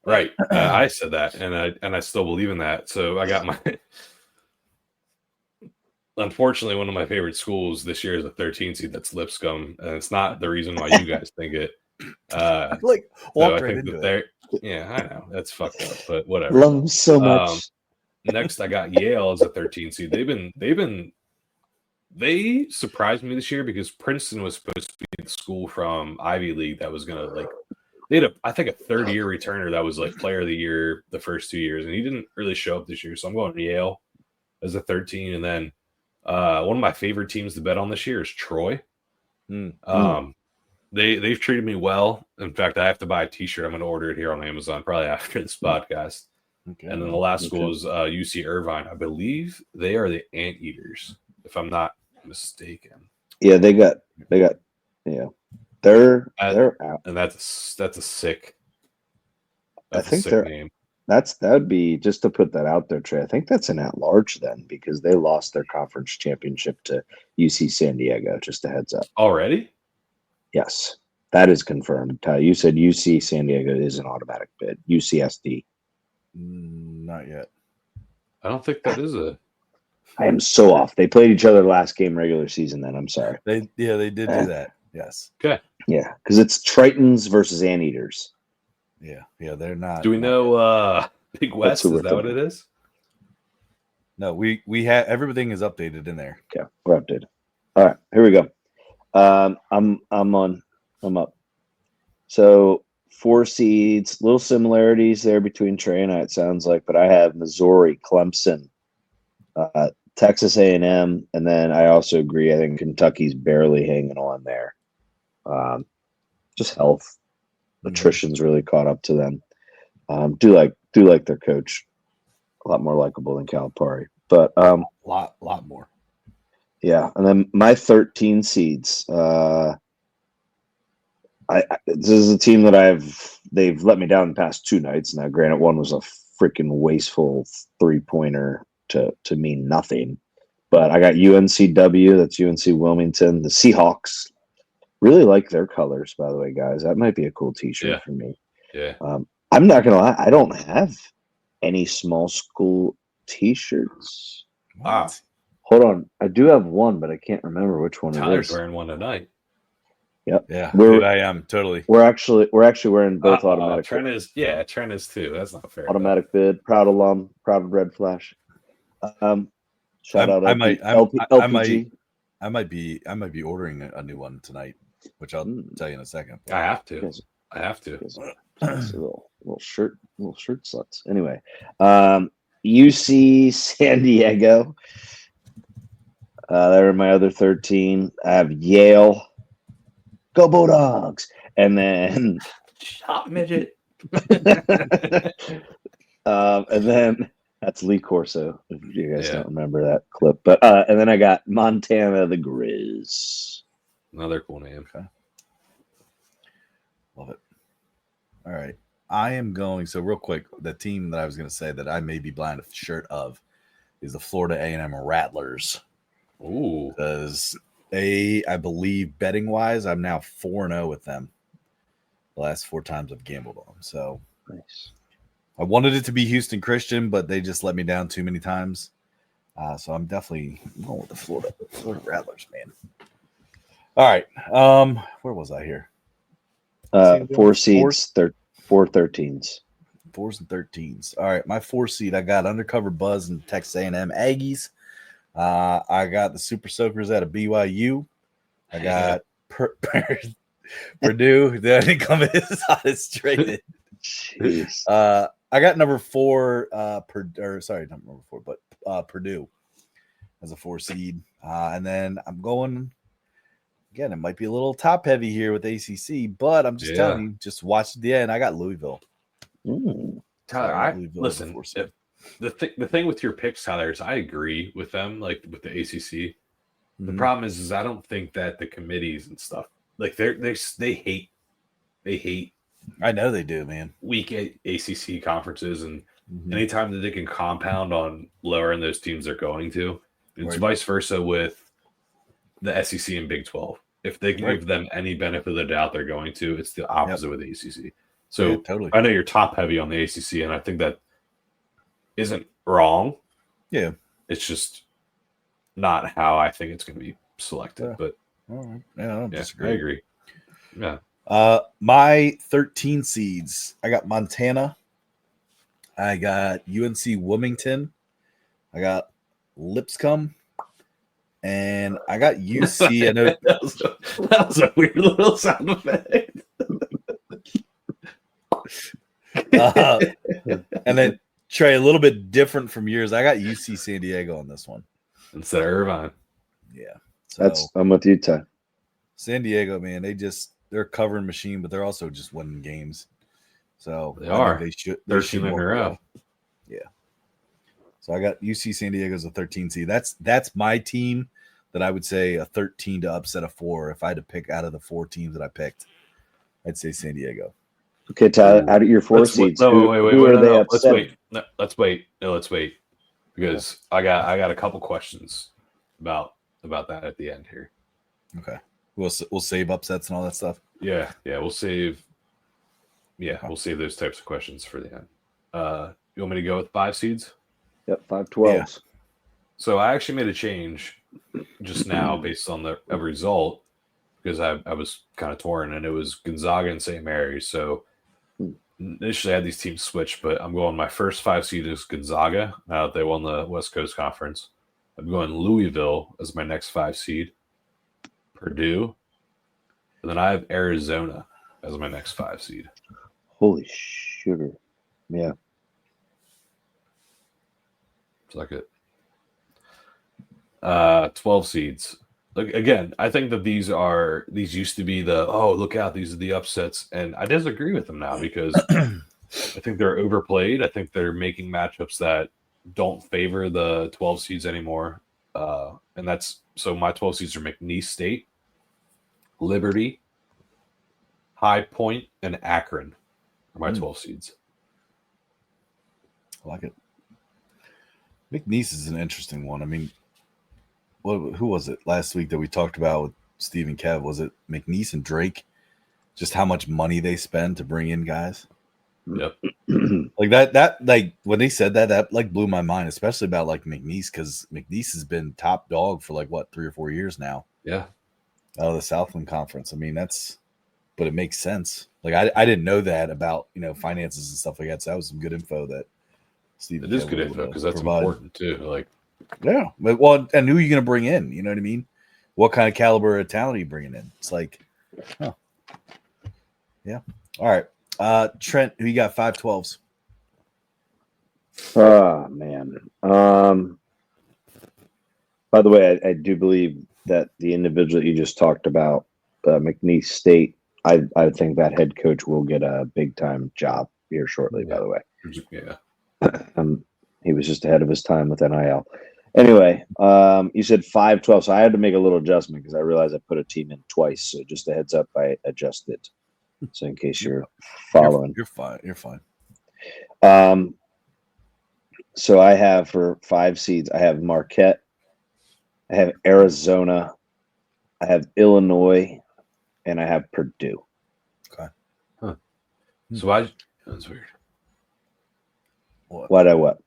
Right, I said that, and I still believe in that. So I got my. Unfortunately, one of my favorite schools this year is a 13 seed. That's Lipscomb, and it's not the reason why you guys think it. Like walk right into it. Yeah, I know that's fucked up, but whatever. Love them so much. Next, I got Yale as a 13 seed. They surprised me this year, because Princeton was supposed to be the school from Ivy League that was gonna they had I think a 3rd-year returner that was like player of the year the first 2 years, and he didn't really show up this year. So I'm going to Yale as a 13, and then. One of my favorite teams to bet on this year is Troy. They've treated me well. In fact, I have to buy a T-shirt. I'm going to order it here on Amazon probably after this podcast. Okay. And then the last school is UC Irvine. I believe they are the Anteaters, if I'm not mistaken. Yeah, they got. Yeah, they're out, and that's a sick. I think they're name. That would be, just to put that out there, Trey. I think that's an at-large then, because they lost their conference championship to UC San Diego. Just a heads up. Already? Yes, that is confirmed. You said UC San Diego is an automatic bid. UCSD. Not yet. I don't think that is a. I am so off. They played each other last game regular season. Then I'm sorry. They did do that. Yes. Okay. Yeah, because it's Tritons versus Anteaters. Yeah, they're not. Do we know Big West? Is that what it is? No, we have everything is updated in there. Okay, we're updated. All right, here we go. I'm up. So 4 seeds, little similarities there between Trey and I, it sounds like, but I have Missouri, Clemson, Texas A&M, and then I also agree. I think Kentucky's barely hanging on there. Just health. Attrition's really caught up to them. Do like their coach, a lot more likable than Calipari, but lot more. Yeah, and then my 13 seeds. This is a team that they've let me down the past 2 nights. Now, granted, one was a freaking wasteful 3-pointer to mean nothing, but I got UNCW. That's UNC Wilmington. The Seahawks. Really like their colors, by the way, guys. That might be a cool T-shirt for me. Yeah. I'm not gonna lie. I don't have any small school T-shirts. Wow. Hold on. I do have one, but I can't remember which one Tyler's it is. wearing one tonight. Yep. Yeah, dude, I am totally. We're actually wearing both automatic. Trent is too. That's not fair. Automatic bid. Proud alum. Proud Red Flash. Shout out LPG. I might be ordering a new one tonight, which I'll tell you in a second. I have to. Little shirt sluts. Anyway, UC San Diego. There are my other 13. I have Yale. Go Bulldogs. And then Shop midget. And then that's Lee Corso, if you guys don't remember that clip. But and then I got Montana the Grizz. Another cool name. Okay. Love it. All right. I am going, so real quick, the team that I was going to say that I may be blind a shirt of is the Florida A&M Rattlers. Ooh. Because I believe betting-wise, I'm now 4-0 with them the last 4 times I've gambled on them. So nice. I wanted it to be Houston Christian, but they just let me down too many times. So I'm definitely going with the Florida Rattlers, man. All right. Where was I here? 4 seeds, 4 13s. 4s and 13s. All right, my 4 seed, I got Undercover Buzz and Texas A&M Aggies. I got the Super Soakers out of BYU. I got Purdue. That didn't come in as hot as straight. Jeez. I got number 4. Not number 4, but Purdue as a 4 seed. And then I'm going. Again, it might be a little top heavy here with ACC, but I'm just telling you, just watch the end. I got Louisville. Tyler, listen. The thing with your picks, Tyler, is I agree with them, like with the ACC. The problem is I don't think that the committees and stuff, like they hate. I know they do, man. Weak ACC conferences, and anytime that they can compound on lowering those teams, they're going to. It's vice versa with the SEC and Big 12. If they can give them any benefit of the doubt, they're going to. It's the opposite with the ACC. So totally. I know you're top heavy on the ACC, and I think that isn't wrong. Yeah. It's just not how I think it's going to be selected. But I don't disagree. I agree. Yeah. My 13 seeds, I got Montana. I got UNC Wilmington. I got Lipscomb. And I got UC. I know that was a weird little sound effect. And then Trey, a little bit different from yours. I got UC San Diego on this one instead of Irvine. Yeah, so I'm with you, Ty. San Diego, man, they're a covering machine, but they're also just winning games. So they should 13 in a row. Yeah. So I got UC San Diego as a 13 seed. That's my team that I would say a 13 to upset a 4. If I had to pick out of the 4 teams that I picked, I'd say San Diego. Okay, Tyler, out of your 4 seeds, who are they upsetting? Let's wait. Because I got a couple questions about that at the end here. Okay. We'll save upsets and all that stuff. Yeah, we'll save. Yeah, we'll save those types of questions for the end. You want me to go with 5 seeds? Yep, 5-12s. Yeah. So I actually made a change just now based on the result because I was kind of torn, and it was Gonzaga and St. Mary's. So initially I had these teams switched, but I'm going my first 5 seed is Gonzaga. They won the West Coast Conference. I'm going Louisville as my next 5 seed. Purdue. And then I have Arizona as my next 5 seed. Holy sugar. Yeah. It's like it. 12 seeds. Like, again, I think that these used to be look out, these are the upsets. And I disagree with them now because I think they're overplayed. I think they're making matchups that don't favor the 12 seeds anymore. And so my 12 seeds are McNeese State, Liberty, High Point, and Akron are my 12 seeds. I like it. McNeese is an interesting one. I mean, who was it last week that we talked about with Steve and Kev? Was it McNeese and Drake? Just how much money they spend to bring in guys? Yep. Like that like when they said that like blew my mind, especially about like McNeese, because McNeese has been top dog for like what 3 or 4 years now. Yeah. Out of the Southland Conference. I mean, but it makes sense. Like I didn't know that about finances and stuff like that. So that was some good info that Steve. It is good info because that's important too. Like, yeah, well, and who are you going to bring in? You know what I mean? What kind of caliber of talent are you bringing in? It's like, huh. Yeah. All right. Trent, who you got 5-12s? Oh man. By the way, I do believe that the individual that you just talked about, McNeese State, I think that head coach will get a big time job here shortly. Yeah. By the way, yeah. He was just ahead of his time with NIL. Anyway, you said 5-12, so I had to make a little adjustment because I realized I put a team in twice. So just a heads up, I adjusted. So in case you're following, you're fine. You're fine. So I have for 5 seeds, I have Marquette, I have Arizona, I have Illinois, and I have Purdue. Okay. Huh. So that's weird. What?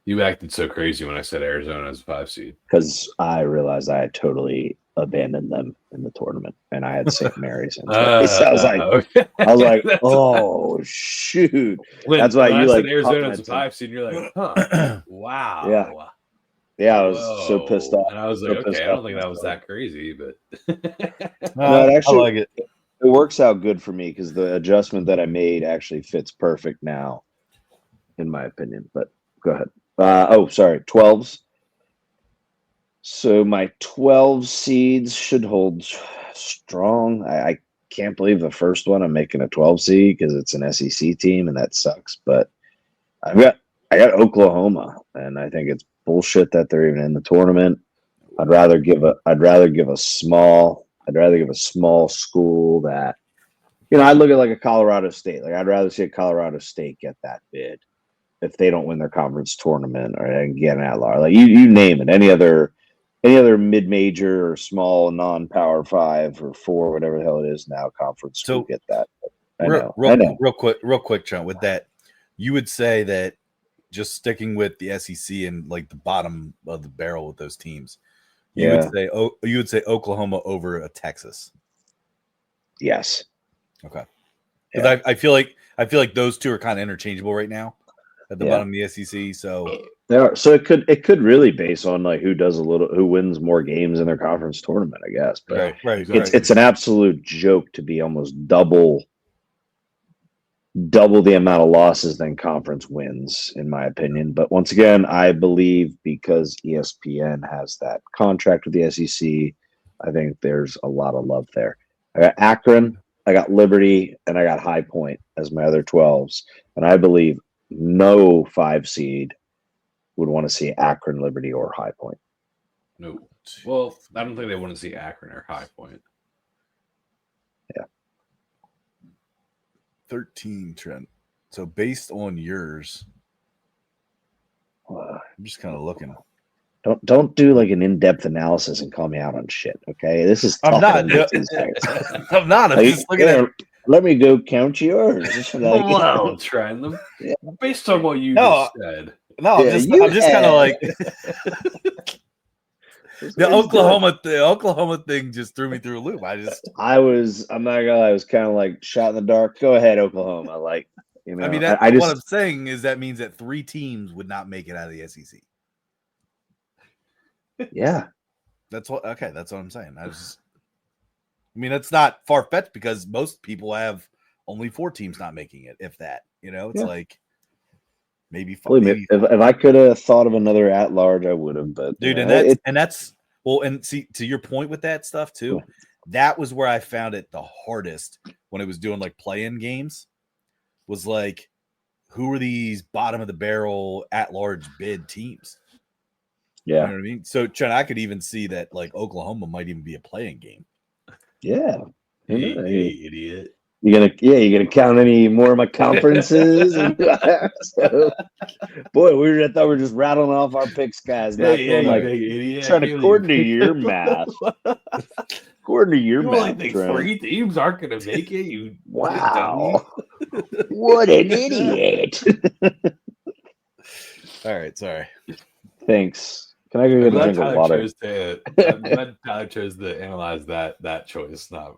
You acted so crazy when I said Arizona as a 5 seed. Because I realized I had totally abandoned them in the tournament, and I had St. Mary's. So I was like, oh shoot! That's why you like Arizona as a 5 seed. You're like, huh? Wow. Yeah, I was so pissed off. And I was like, okay, I don't think that was that crazy, but no, it actually, I like it. It works out good for me because the adjustment that I made actually fits perfect now, in my opinion. But go ahead. 12s. So my 12 seeds should hold strong. I can't believe the first one I'm making a 12 seed because it's an SEC team and that sucks. But I got Oklahoma, and I think it's bullshit that they're even in the tournament. I'd rather give a small school that, I look at like a Colorado State. Like I'd rather see a Colorado State get that bid if they don't win their conference tournament or get an at-large. Like you name it, any other mid-major or small non-power 5 or 4, whatever the hell it is now, conference school get that. I know. Real quick, Trent, with that, you would say that just sticking with the SEC and like the bottom of the barrel with those teams, you would say Oklahoma over a Texas. Yes. Okay. Because I feel like those two are kind of interchangeable right now at the bottom of the SEC. So they are. So it could really base on like who wins more games in their conference tournament, I guess. But it's an absolute joke to be almost double the amount of losses than conference wins, in my opinion. But once again, I believe because ESPN has that contract with the SEC, I think there's a lot of love there. I got Akron, I got Liberty, and I got High Point as my other 12s. And I believe no 5 seed would want to see Akron, Liberty, or High Point. No. Well, I don't think they want to see Akron or High Point. Yeah. 13, Trent. So based on yours, I'm just kind of looking. Don't do like an in-depth analysis and call me out on shit. Okay, this is tough. I'm not. I'm just looking at. Let me go count yours. Well, trying them based on what you just said. No, I'm just kind of like the Oklahoma thing just threw me through a loop. I'm not gonna lie, I was kind of like shot in the dark. Go ahead, Oklahoma. Like, I mean, what I'm saying is that means that 3 teams would not make it out of the SEC. Yeah, that's what I'm saying. That's not far-fetched because most people have only 4 teams not making it, if that. It's like maybe 5. If I could have thought of another at-large, I would have. But dude, and see, to your point with that stuff too, that was where I found it the hardest when it was doing like play-in games. Was like, who are these bottom of the barrel at-large bid teams? Yeah, you know what I mean. So, Trent, I could even see that like Oklahoma might even be a play-in game. Yeah, hey, idiot. You gonna count any more of my conferences? So, boy, I thought we were just rattling off our picks, guys. Not going trying to according to your math. According to your math, think 3 teams aren't going to make it. You wow, what an idiot! All right, sorry. Thanks. Can I go get a drink of water? Tyler chose to analyze that choice, not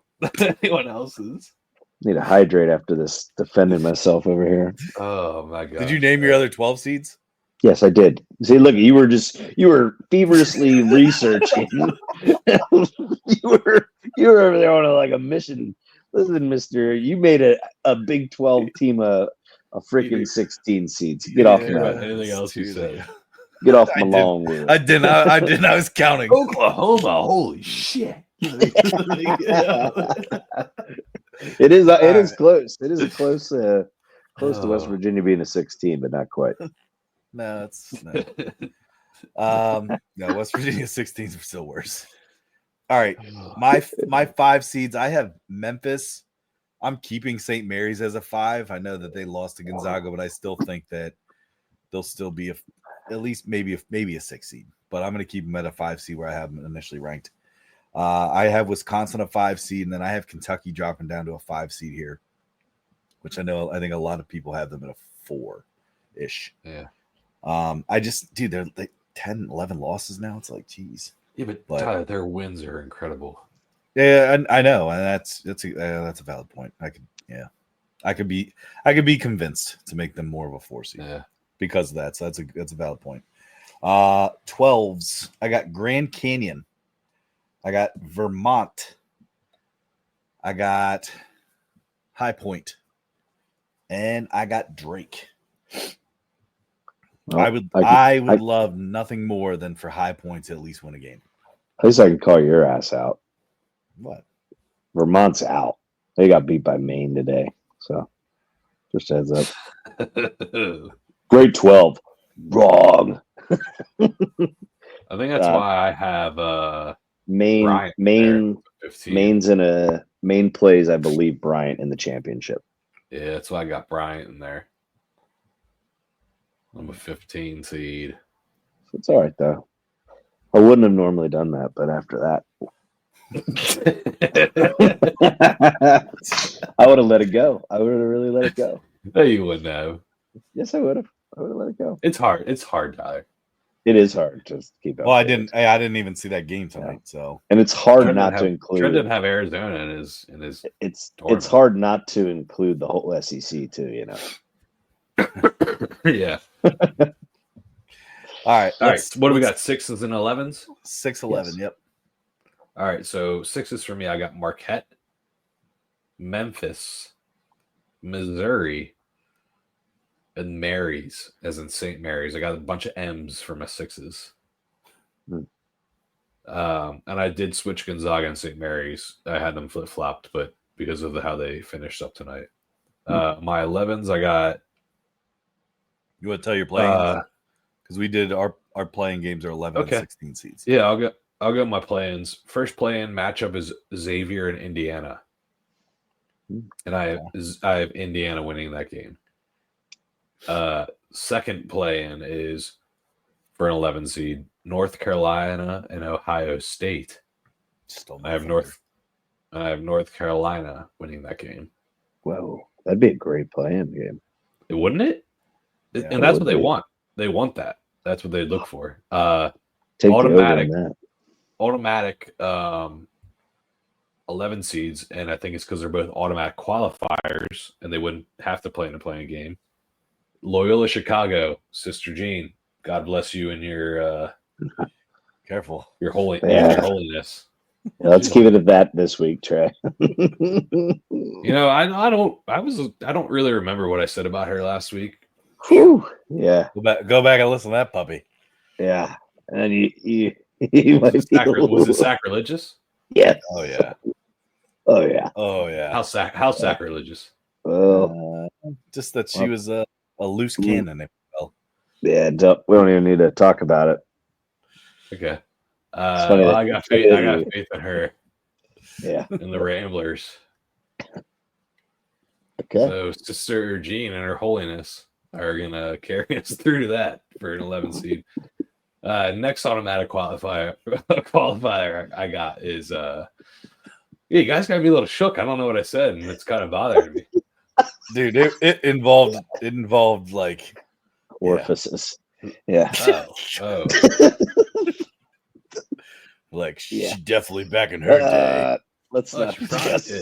anyone else's. Need to hydrate after this defending myself over here. Oh my god! Did you name your other 12 seeds? Yes, I did. See, look, you were feverishly researching. you were over there on a mission. Listen, Mister, you made a Big 12 team a freaking 16 seeds. Get off my anything else you said. Get off my lawn. I didn't. I was counting. Oklahoma, holy shit! It is close. It is close to West Virginia being a 16, but not quite. No, it's no. No, West Virginia 16s are still worse. All right, my 5 seeds. I have Memphis. I'm keeping St. Mary's as a 5. I know that they lost to Gonzaga, but I still think that they'll still be at least maybe a 6 seed. But I'm going to keep them at a 5 seed where I have them initially ranked. I have Wisconsin a 5 seed, and then I have Kentucky dropping down to a 5 seed here, which I think a lot of people have them at a 4-ish. Yeah. They're like 10, 11 losses now. It's like, geez. Yeah, but Tyler, their wins are incredible. Yeah, I know, and that's a valid point. I could be convinced to make them more of a 4 seed. Yeah. Because of that. So that's a valid point. 12s. I got Grand Canyon. I got Vermont. I got High Point. And I got Drake. Well, I would love nothing more than for High Point to at least win a game. At least I can call your ass out. What? Vermont's out. They got beat by Maine today. So just a heads up. Grade 12. Wrong. I think that's why I have Maine Maine's in a Maine plays, I believe, Bryant in the championship. Yeah, that's why I got Bryant in there. I'm a 15 seed. It's all right though. I wouldn't have normally done that, but after that I would have let it go. I would have really let it go. No, you wouldn't have. Yes, I would have. I would have let it go. It's hard, Tyler. It is hard to keep up. Well, I didn't even see that game tonight, so and it's hard not to include. Trent didn't have Arizona in his. It's hard not to include the whole SEC too. You know. Yeah. All right. What do we got? 6s and 11s. 6-11. Yes. Yep. All right. So 6s for me. I got Marquette, Memphis, Missouri, and Mary's, as in St. Mary's. I got a bunch of M's for my 6s. And I did switch Gonzaga and St. Mary's. I had them flip flopped, but because of how they finished up tonight. My 11s, I got. You want to tell your playing? Because we did our playing games are 11 and 16 seeds. Yeah, I'll go my play-ins. First play-in matchup is Xavier and Indiana, and I have Indiana winning that game. Second play-in is for an 11 seed, North Carolina and Ohio State. I have North Carolina winning that game. Whoa, that'd be a great play-in game. Wouldn't it? Yeah, and that's what they want. They want that. That's what they look for. Automatic 11 seeds, and I think it's because they're both automatic qualifiers, and they wouldn't have to play in a playing game. Loyola Chicago, Sister Jean, God bless you and your careful, your holiness. Yeah, let's keep it at that this week, Trey. I don't really remember what I said about her last week. Whew. Yeah. Go back and listen to that puppy. Yeah. And you was it sacrilegious? Yes. Oh yeah. Oh yeah. Oh yeah. How sacrilegious? Well, just that she was a loose cannon. Yeah, we don't even need to talk about it. Okay. I got faith in her. Yeah. And the Ramblers. Okay. So Sister Jean and Her Holiness are gonna carry us through to that for an 11 seed. Next automatic qualifier I got is you guys gotta be a little shook. I don't know what I said, and it's kind of bothering me. Dude, it involved like orifices. Yeah. Oh. Like she definitely back in her day. Let's not discuss.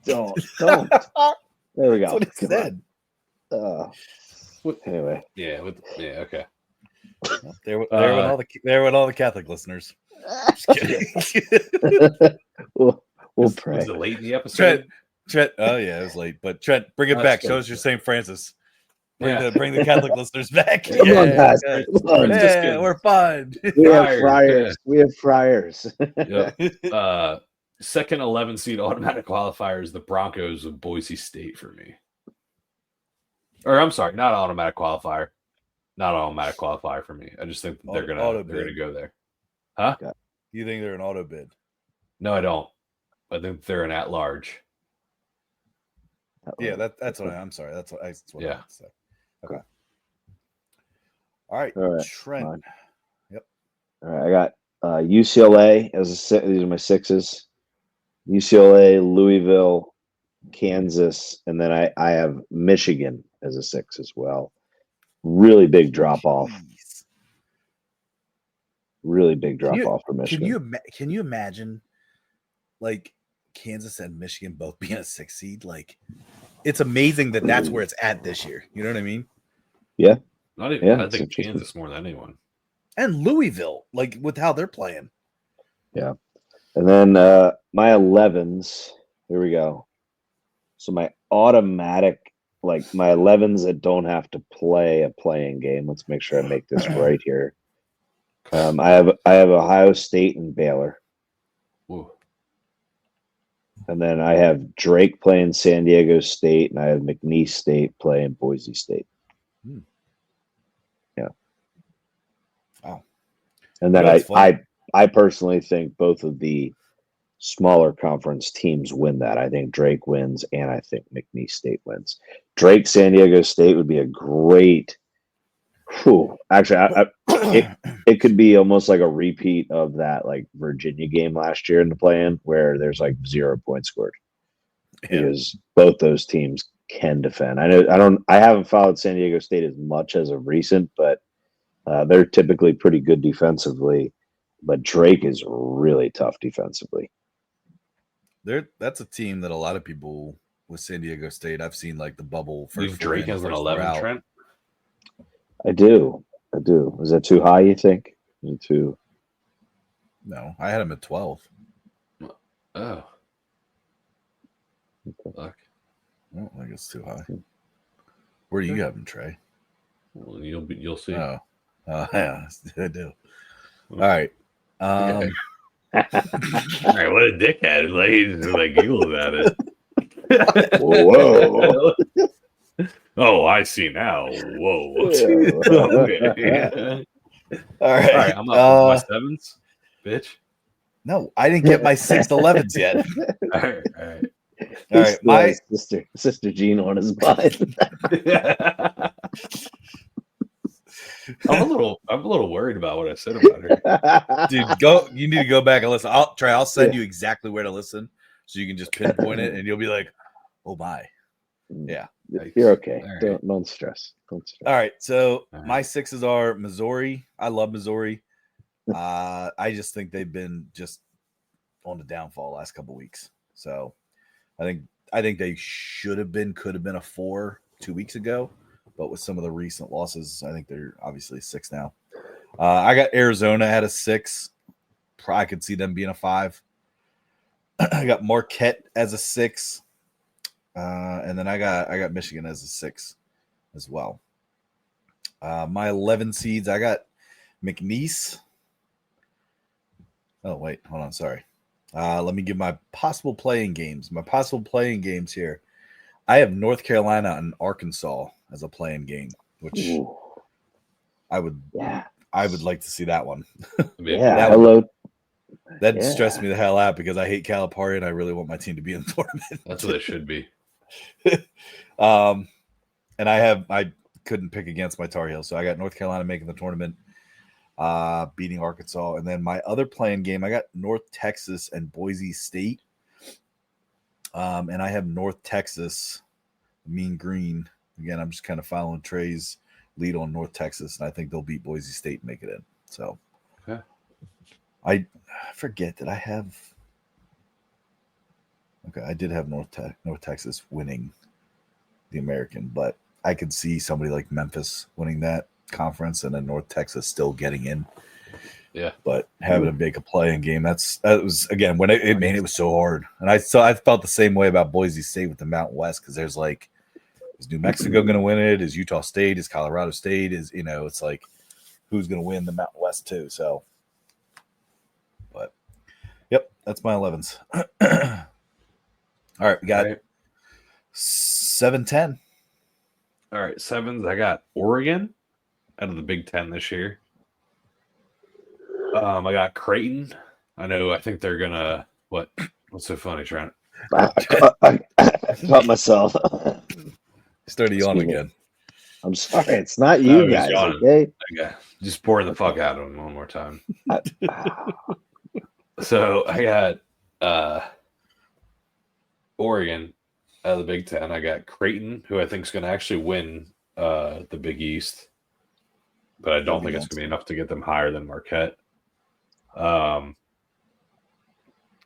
Don't. There we go. That's what he said. Anyway. Yeah. Okay. There went all the Catholic listeners. Just kidding. We'll pray. Was it late in the episode? Trent. Oh yeah, it was late. But Trent, bring it back. Show us your St. Francis. Bring the Catholic listeners back. Come on, guys. We're fine. We have friars. We have friars. Yep. Second 11 seed automatic qualifier is the Broncos of Boise State for me. Or I'm sorry, not automatic qualifier. Not automatic qualifier for me. I just think they're gonna go there. Huh? You think they're an auto bid? No, I don't. I think they're an at large. Yeah, that's what I'm sorry. That's what I meant to say. Okay. All right. Trent. Fine. Yep. All right. I got UCLA as these are my sixes. UCLA, Louisville, Kansas, and then I have Michigan as a 6 as well. Really big drop off. Really big drop off for Michigan. Can you imagine, like, Kansas and Michigan both being a 6 seed? Like, it's amazing that's where it's at this year. You know what I mean? Yeah. Not even. I think Kansas more than anyone. And Louisville, like, with how they're playing. Yeah. And then my 11s. Here we go. So my automatic, like my 11s that don't have to play a playing game. Let's make sure I make this right here. I have Ohio State and Baylor. Ooh. And then I have Drake playing San Diego State, and I have McNeese State playing Boise State. Yeah. Wow. And then I personally think both of the smaller conference teams win that. I think Drake wins, and I think McNeese State wins. Drake San Diego State would be a great. Actually, it could be almost like a repeat of that like Virginia game last year in the play-in where there's like 0 points scored because both those teams can defend. I haven't followed San Diego State as much as of recent, but they're typically pretty good defensively. But Drake is really tough defensively. That's a team that a lot of people with San Diego State. I've seen like the bubble first. Drake has an 11, Trent. I do. Is that too high, you think? No, I had him at 12. Oh. Fuck. Well, I guess too high. Where do you have him, Trey? Well, you'll see. Oh. Yeah, I do. All right. All right, what a dickhead. Like, he just like giggled at it. Whoa. Oh, I see now. Whoa. Okay. All right. I'm up with my 7s, bitch. No, I didn't get my 6th 11s yet. All right. My sister Jean on his butt. I'm a little worried about what I said about her. Dude, you need to go back and listen. I'll send you exactly where to listen so you can just pinpoint it and you'll be like, oh my. Yeah. You're okay. Right. Don't stress. All right. So my 6s are Missouri. I love Missouri. I just think they've been just on the downfall last couple weeks. So I think they could have been a 4 2 weeks ago, but with some of the recent losses, I think they're obviously 6 now. I got Arizona at a 6. I could see them being a 5. I got Marquette as a 6. And then I got Michigan as a 6 as well. My 11 seeds, I got McNeese. Oh, wait, hold on. Sorry. Let me give my possible playing games. My possible playing games here. I have North Carolina and Arkansas as a playing game, which I would like to see that one. That stressed me the hell out because I hate Calipari and I really want my team to be in the tournament. That's what it should be. And I couldn't pick against my Tar Heels, so I got North Carolina making the tournament, beating Arkansas, and then my other playing game, I got North Texas and Boise State, and I have North Texas, Mean Green. Again, I'm just kind of following Trey's lead on North Texas, and I think they'll beat Boise State and make it in. So, okay. I forget that I have. Okay, I did have North Texas winning the American, but I could see somebody like Memphis winning that conference and then North Texas still getting in. Yeah, but having a big playing game, that was again when it was so hard, and I felt the same way about Boise State with the Mountain West, because there's like, is New Mexico going to win it? Is Utah State? Is Colorado State? Is it's like, who's going to win the Mountain West too? So, but yep, that's my 11s. All right, we got 7-10. All right, 7s. I got Oregon out of the Big Ten this year. I got Creighton. I think they're gonna. What's so funny, Trent? I caught myself. Started yawning again. I'm sorry, it's not you guys. Okay, just pour the fuck out of him one more time. So I got Oregon out of the Big Ten. I got Creighton, who I think is going to actually win the Big East, but I don't think it's going to be enough to get them higher than Marquette. I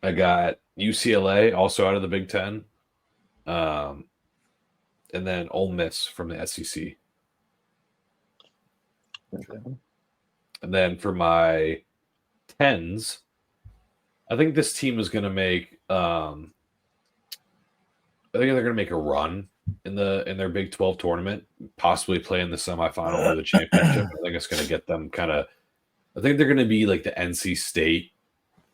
got UCLA also out of the Big Ten, and then Ole Miss from the SEC. Okay. And then for my 10s, I think this team is going to make. I think they're going to make a run in their Big 12 tournament, possibly play in the semifinal or the championship. I think it's going to get them kind of. I think they're going to be like the NC State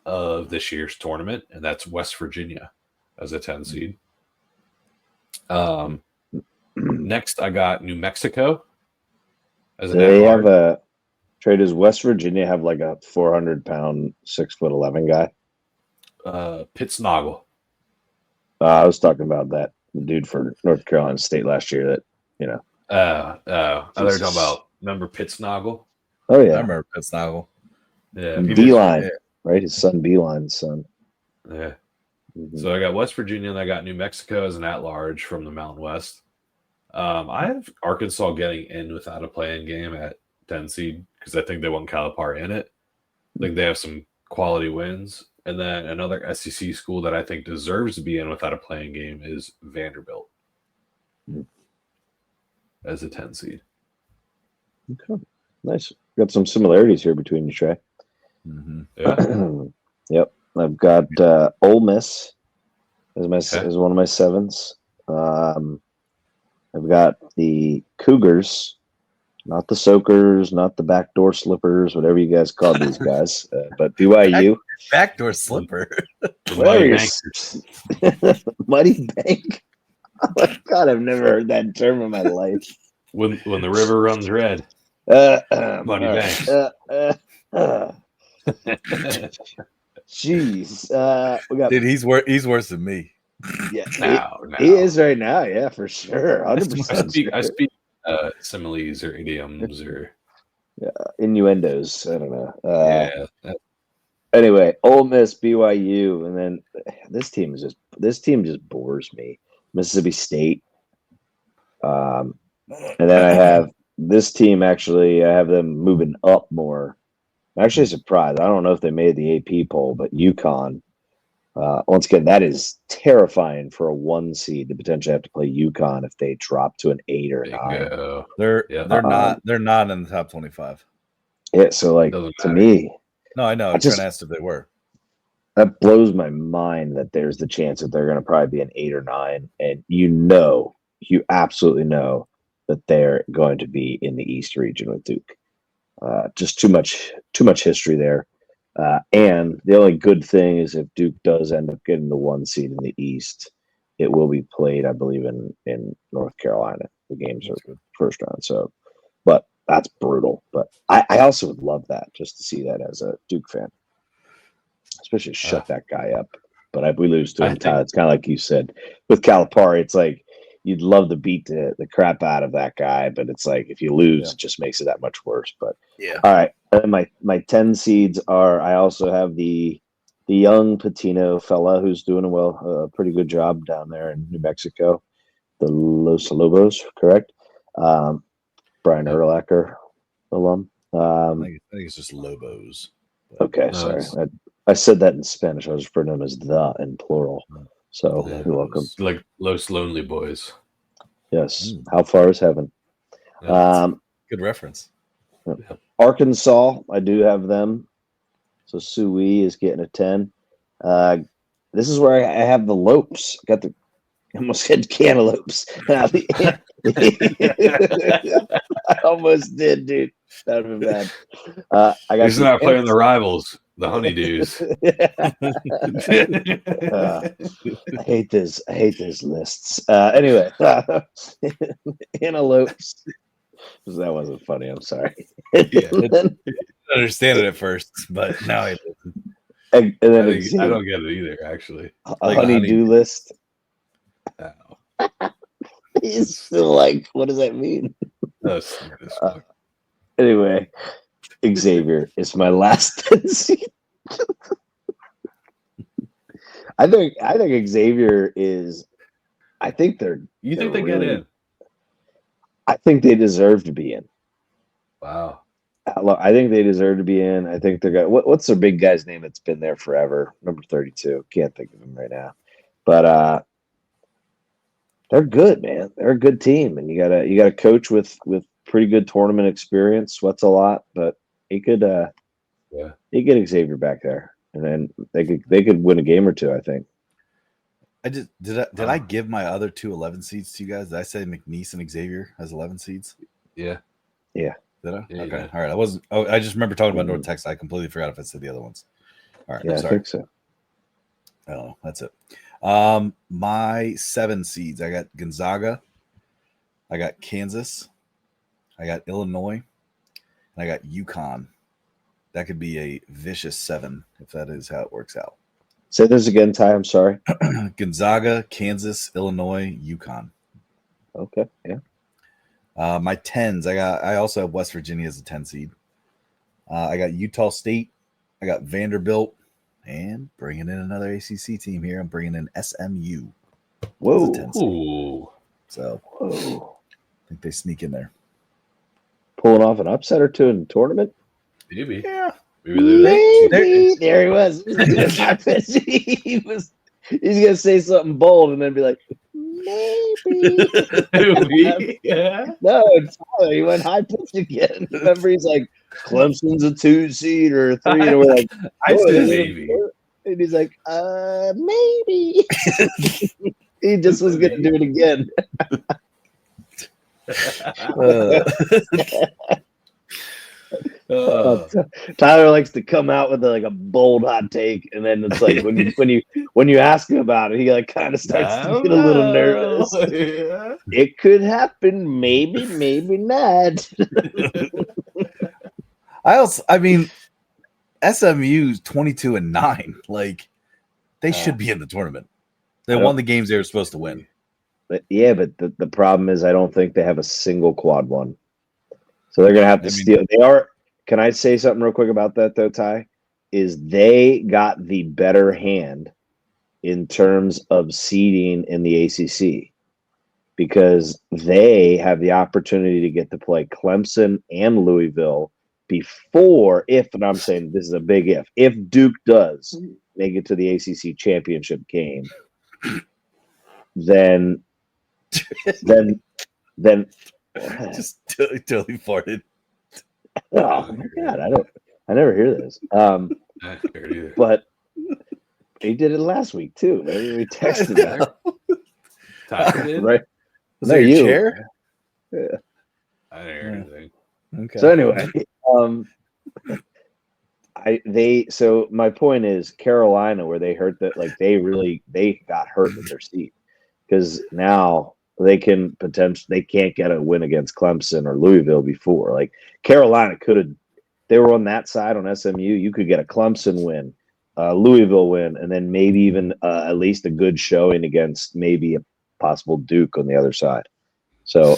of this year's tournament, and that's West Virginia as a 10 seed. Next, I got New Mexico as an. They have a trade. Does West Virginia have like a 400-pound, 6'11" guy? Pittsnoggle. I was talking about that dude for North Carolina State last year. That I thought you were talking about. Remember Pittsnoggle? Oh yeah, I remember Pittsnoggle. Yeah, Beeline, right? His son Beeline's son. Yeah. Mm-hmm. So I got West Virginia and I got New Mexico as an at-large from the Mountain West. I have Arkansas getting in without a play-in game at 10 seed because I think they want Calipari in it. I think they have some quality wins. And then another SEC school that I think deserves to be in without a play-in game is Vanderbilt as a 10 seed. Okay, nice. Got some similarities here between you, Trey. Mm-hmm. Yeah. Yep. I've got Ole Miss as one of my 7s. I've got the Cougars, not the Soakers, not the backdoor slippers, whatever you guys call these guys, but BYU. Backdoor slipper. Muddy Bank. Oh my God, I've never heard that term in my life. When the river runs red. Muddy Bank. Jeez. We got. Dude, he's worse than me. Yeah, now. He is right now. Yeah, for sure. 100%. I speak similes or idioms or innuendos. I don't know. Yeah. Anyway, Ole Miss, BYU, and then this team just bores me. Mississippi State. And then I have this team. Actually, I have them moving up more. I'm actually surprised. I don't know if they made the AP poll, but UConn. Once again, that is terrifying for a 1 seed to potentially have to play UConn if they drop to an 8 or 9. They're not in the top 25. Yeah, so like to me, no, I know. I'm trying to ask if they were. That blows my mind that there's the chance that they're going to probably be an 8 or 9, and you absolutely know that they're going to be in the East region with Duke. Just too much history there. And the only good thing is if Duke does end up getting the 1 seed in the East, it will be played, I believe, in North Carolina. The games are first round. So, but that's brutal. But I also would love that, just to see that as a Duke fan, especially shut that guy up. but we lose to him. It's kind of like you said with Calipari. It's like you'd love to beat the crap out of that guy, but it's like if you lose, it just makes it that much worse. But all right, and my 10 seeds are. I also have the young Patino fella who's doing a pretty good job down there in New Mexico, the Los Lobos, correct? Brian Urlacher alum. I think it's just Lobos. Okay, sorry. I said that in Spanish. I was referring to them as the in plural. So you're welcome. Like Los Lonely Boys. Yes. How far is heaven? Good reference. Arkansas, I do have them. So Suey is getting a 10. This is where I have the Lopes. I almost said cantaloupes. I almost did, dude. That would have been bad. He's not playing the rivals, the honeydews. I hate this. I hate these lists. Anyway, antelopes. That wasn't funny. I'm sorry. I didn't understand it at first, but now I do. And then I don't get it either, actually. A honeydew list. He's still like, what does that mean? Anyway, Xavier is my last 10 seed. I think Xavier is. I think they're. You think they get in? I think they deserve to be in. Wow. I think they deserve to be in. I think they're going. What's their big guy's name that's been there forever? Number 32. Can't think of him right now. But they're good, man. They're a good team, and you gotta coach with pretty good tournament experience. Sweats a lot, but he could he get Xavier back there, and then they could win a game or two. I think. Did I give my other 2 11 seeds to you guys? Did I say McNeese and Xavier has 11 seeds? Yeah. Yeah. Did I? Yeah, okay. All right. I wasn't. Oh, I just remember talking about North Texas. I completely forgot if I said the other ones. All right. Yeah, I'm sorry. I think so. I don't know. That's it. My 7 seeds. I got Gonzaga. I got Kansas. I got Illinois. And I got UConn. That could be a vicious 7 if that is how it works out. Say this again, Ty. I'm sorry. Gonzaga, Kansas, Illinois, UConn. Okay. Yeah. My 10s. I also have West Virginia as a 10 seed. I got Utah State. I got Vanderbilt. And bringing in another ACC team here. I'm bringing in SMU. Whoa. So I think they sneak in there. Pulling off an upset or two in the tournament? Maybe. Yeah. Maybe. There he was. He's going to say something bold and then be like, maybe. Yeah. No, Tyler, he went high pitch again. Remember, he's like, Clemson's a 2 seed or a 3. And we're like, I said maybe. And he's like, maybe. He just was going to do it again. Tyler likes to come out with a bold hot take, and then it's like when you ask him about it, he kind of starts to get a little nervous. Yeah. It could happen, maybe not. I mean, SMU's 22-9. Like, they should be in the tournament. They won the games they were supposed to win. But the problem is I don't think they have a single quad one. So they're gonna have to steal. They are. Can I say something real quick about that though, Ty? Is they got the better hand in terms of seeding in the ACC because they have the opportunity to get to play Clemson and Louisville before, and I'm saying this is a big if Duke does make it to the ACC championship game, then just totally farted. Oh my god, I never hear this. But he did it last week too. We texted that. Right? Was that your chair? Yeah. I didn't hear anything. Okay. So anyway, so my point is Carolina, where they hurt that, they got hurt with their seat because now they can't get a win against Clemson or Louisville before. Like Carolina they were on that side on SMU. You could get a Clemson win, Louisville win, and then maybe even at least a good showing against maybe a possible Duke on the other side. So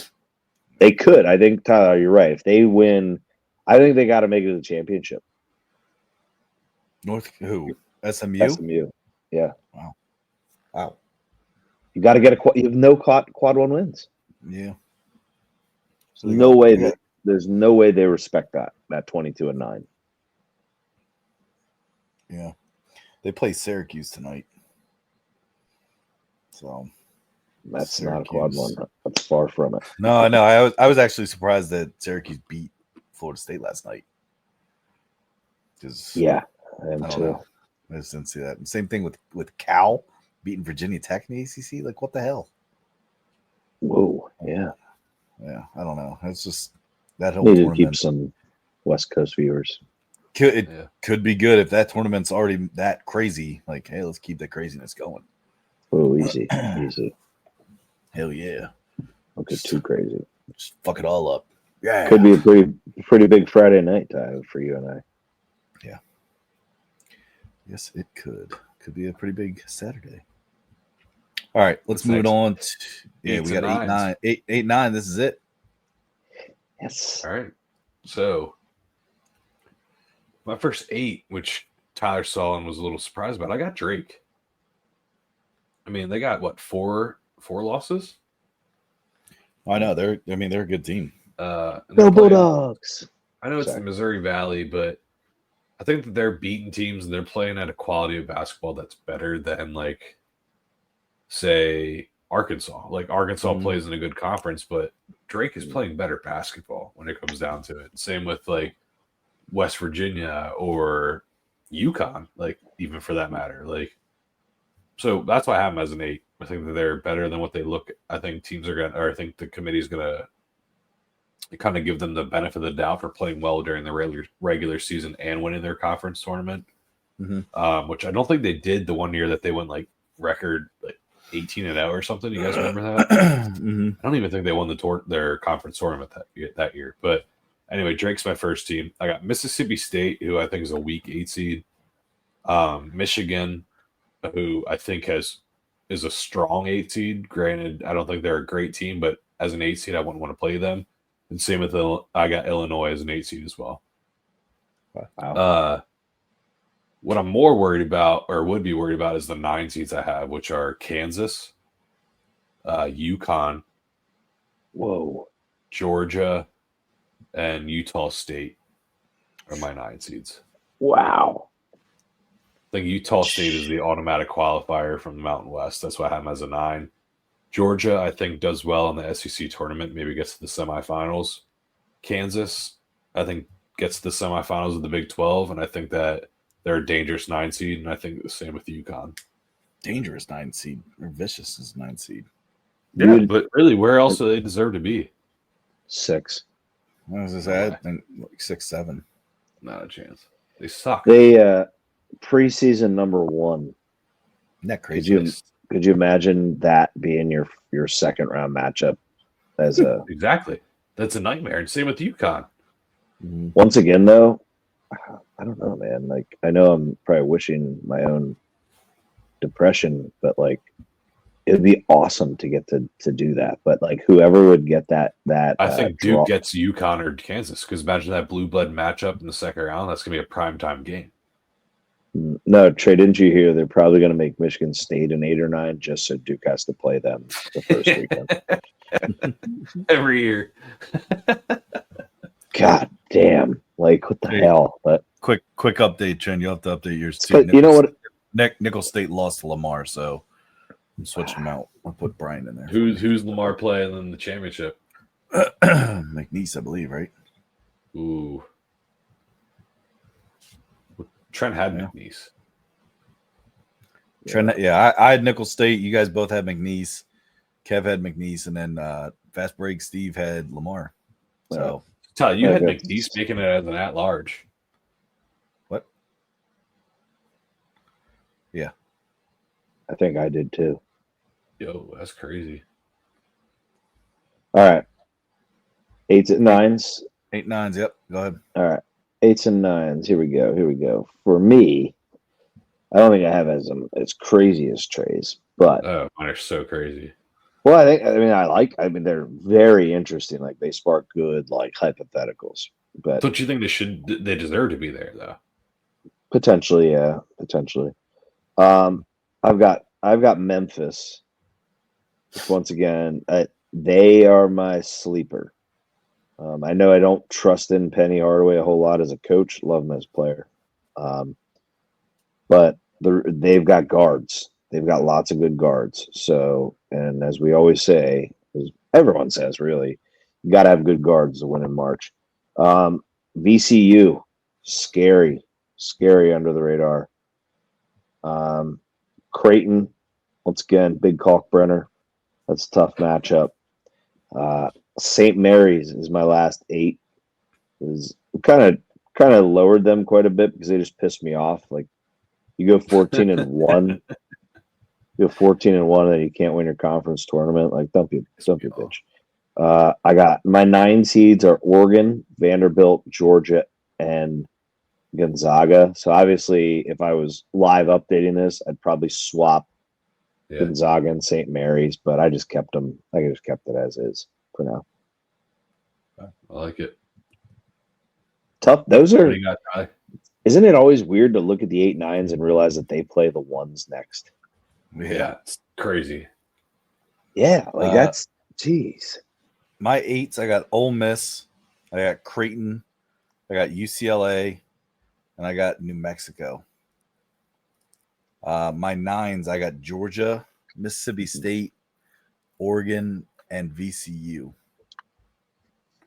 they could. I think, Tyler, you're right. If they win, I think they got to make it to the championship. Who? SMU? SMU. Yeah. Wow. You got to get you have no quad one wins. Yeah. So there's no way they respect that 22-9. Yeah. They play Syracuse tonight. So that's Syracuse. Not a quad one. That's far from it. No. I was actually surprised that Syracuse beat Florida State last night. Yeah, I am too. I just didn't see that. And same thing with Cal beating Virginia Tech in the ACC. Like, what the hell? Whoa, yeah. Yeah, I don't know. It's just that whole tournament. Need to keep some West Coast viewers. Could be good if that tournament's already that crazy. Like, hey, let's keep that craziness going. Oh, easy. Easy. Hell yeah. Don't get too crazy. Just fuck it all up. Yeah. Could be a pretty big Friday night time for you and I. Yeah. Yes, it could. Could be a pretty big Saturday. All right, let's move on. We got 8-9. This is it. Yes. All right. So my first 8, which Tyler saw and was a little surprised about, I got Drake. I mean, they got what, four losses? I know they're a good team. Go Bulldogs. I know it's the Missouri Valley, but I think that they're beating teams and they're playing at a quality of basketball that's better than, like, say, Arkansas. Like, Arkansas plays in a good conference, but Drake is playing better basketball when it comes down to it. Same with, like, West Virginia or UConn, like, even for that matter. Like, so that's why I have them as an 8. I think that they're better than what they look. I think teams are going to, or I think the committee's going to kind of give them the benefit of the doubt for playing well during the regular season and winning their conference tournament, which I don't think they did the one year that they went, like, record, like, 18-0 or something. You guys remember that? I don't even think they won their conference tournament that year. But anyway, Drake's my first team. I got Mississippi State, who I think is a weak 8 seed. Michigan, who I think is a strong 8 seed. Granted, I don't think they're a great team, but as an 8 seed, I wouldn't want to play them. And same with I got Illinois as an 8 seed as well. Wow. What I'm more worried about, or would be worried about, is the 9 seeds I have, which are Kansas, UConn, Georgia, and Utah State are my 9 seeds. Wow. I think Utah State is the automatic qualifier from the Mountain West. That's why I have them as a 9. Georgia, I think, does well in the SEC tournament, maybe gets to the semifinals. Kansas, I think, gets to the semifinals of the Big 12, and I think that they're a dangerous 9 seed, and I think the same with UConn. Dangerous 9 seed, or vicious is 9 seed. Yeah, but really, where else do they deserve to be? 6. I was just saying, I think like 6, 7. Not a chance. They suck. They preseason number 1. Isn't that crazy? Could you imagine that being your second round matchup as a exactly? That's a nightmare. And same with UConn. Once again, though, I don't know, man. Like, I know I'm probably wishing my own depression, but like, it'd be awesome to get to do that. But like, whoever would get that I think Duke gets UConn or Kansas, because imagine that blue blood matchup in the second round. That's gonna be a primetime game. No, Trey, didn't you hear they're probably going to make Michigan State an 8 or 9 just so Duke has to play them the first weekend? Every year. God damn. Like, what the hell? But quick update, Trent. You'll have to update yours too. But you know what? Nicholls State lost to Lamar, so I'm switching them out. I'll put Brian in there. Who's Lamar playing in the championship? McNeese, I believe, right? Ooh. Trent had McNeese. Trent, I had Nicholls State. You guys both had McNeese. Kev had McNeese, and then Fast Break Steve had Lamar. So, Tyler, you had McNeese making it as an at-large. What? Yeah, I think I did too. Yo, that's crazy. All right, 8s and 9s. 8, 9s. Yep. Go ahead. All right. 8s and 9s. Here we go. For me, I don't think I have as crazy as Trey's, but mine are so crazy. Well, I mean, they're very interesting. Like they spark good, like hypotheticals. But don't you think they deserve to be there though? Potentially, yeah, potentially. I've got Memphis. Once again, they are my sleeper. I know I don't trust in Penny Hardaway a whole lot as a coach. Love him as a player, but they've got guards. They've got lots of good guards. So, and as we always say, as everyone says, really, you got to have good guards to win in March. VCU, scary under the radar. Creighton, once again, big Kalkbrenner. That's a tough matchup. St. Mary's is my last 8. Is kind of lowered them quite a bit because they just pissed me off. Like you go 14-1. You go 14-1, and then you can't win your conference tournament. Like, don't be bitch. I got my 9 seeds are Oregon, Vanderbilt, Georgia, and Gonzaga. So obviously, if I was live updating this, I'd probably swap Gonzaga and St. Mary's, but I just kept them. I just kept it as is for now. I like it. Tough. Those are. Isn't it always weird to look at the 8-9s and realize that they play the 1s next? Yeah, it's crazy. Yeah, like that's geez. My 8s, I got Ole Miss, I got Creighton, I got UCLA, and I got New Mexico. My 9s, I got Georgia, Mississippi State, Oregon, and VCU.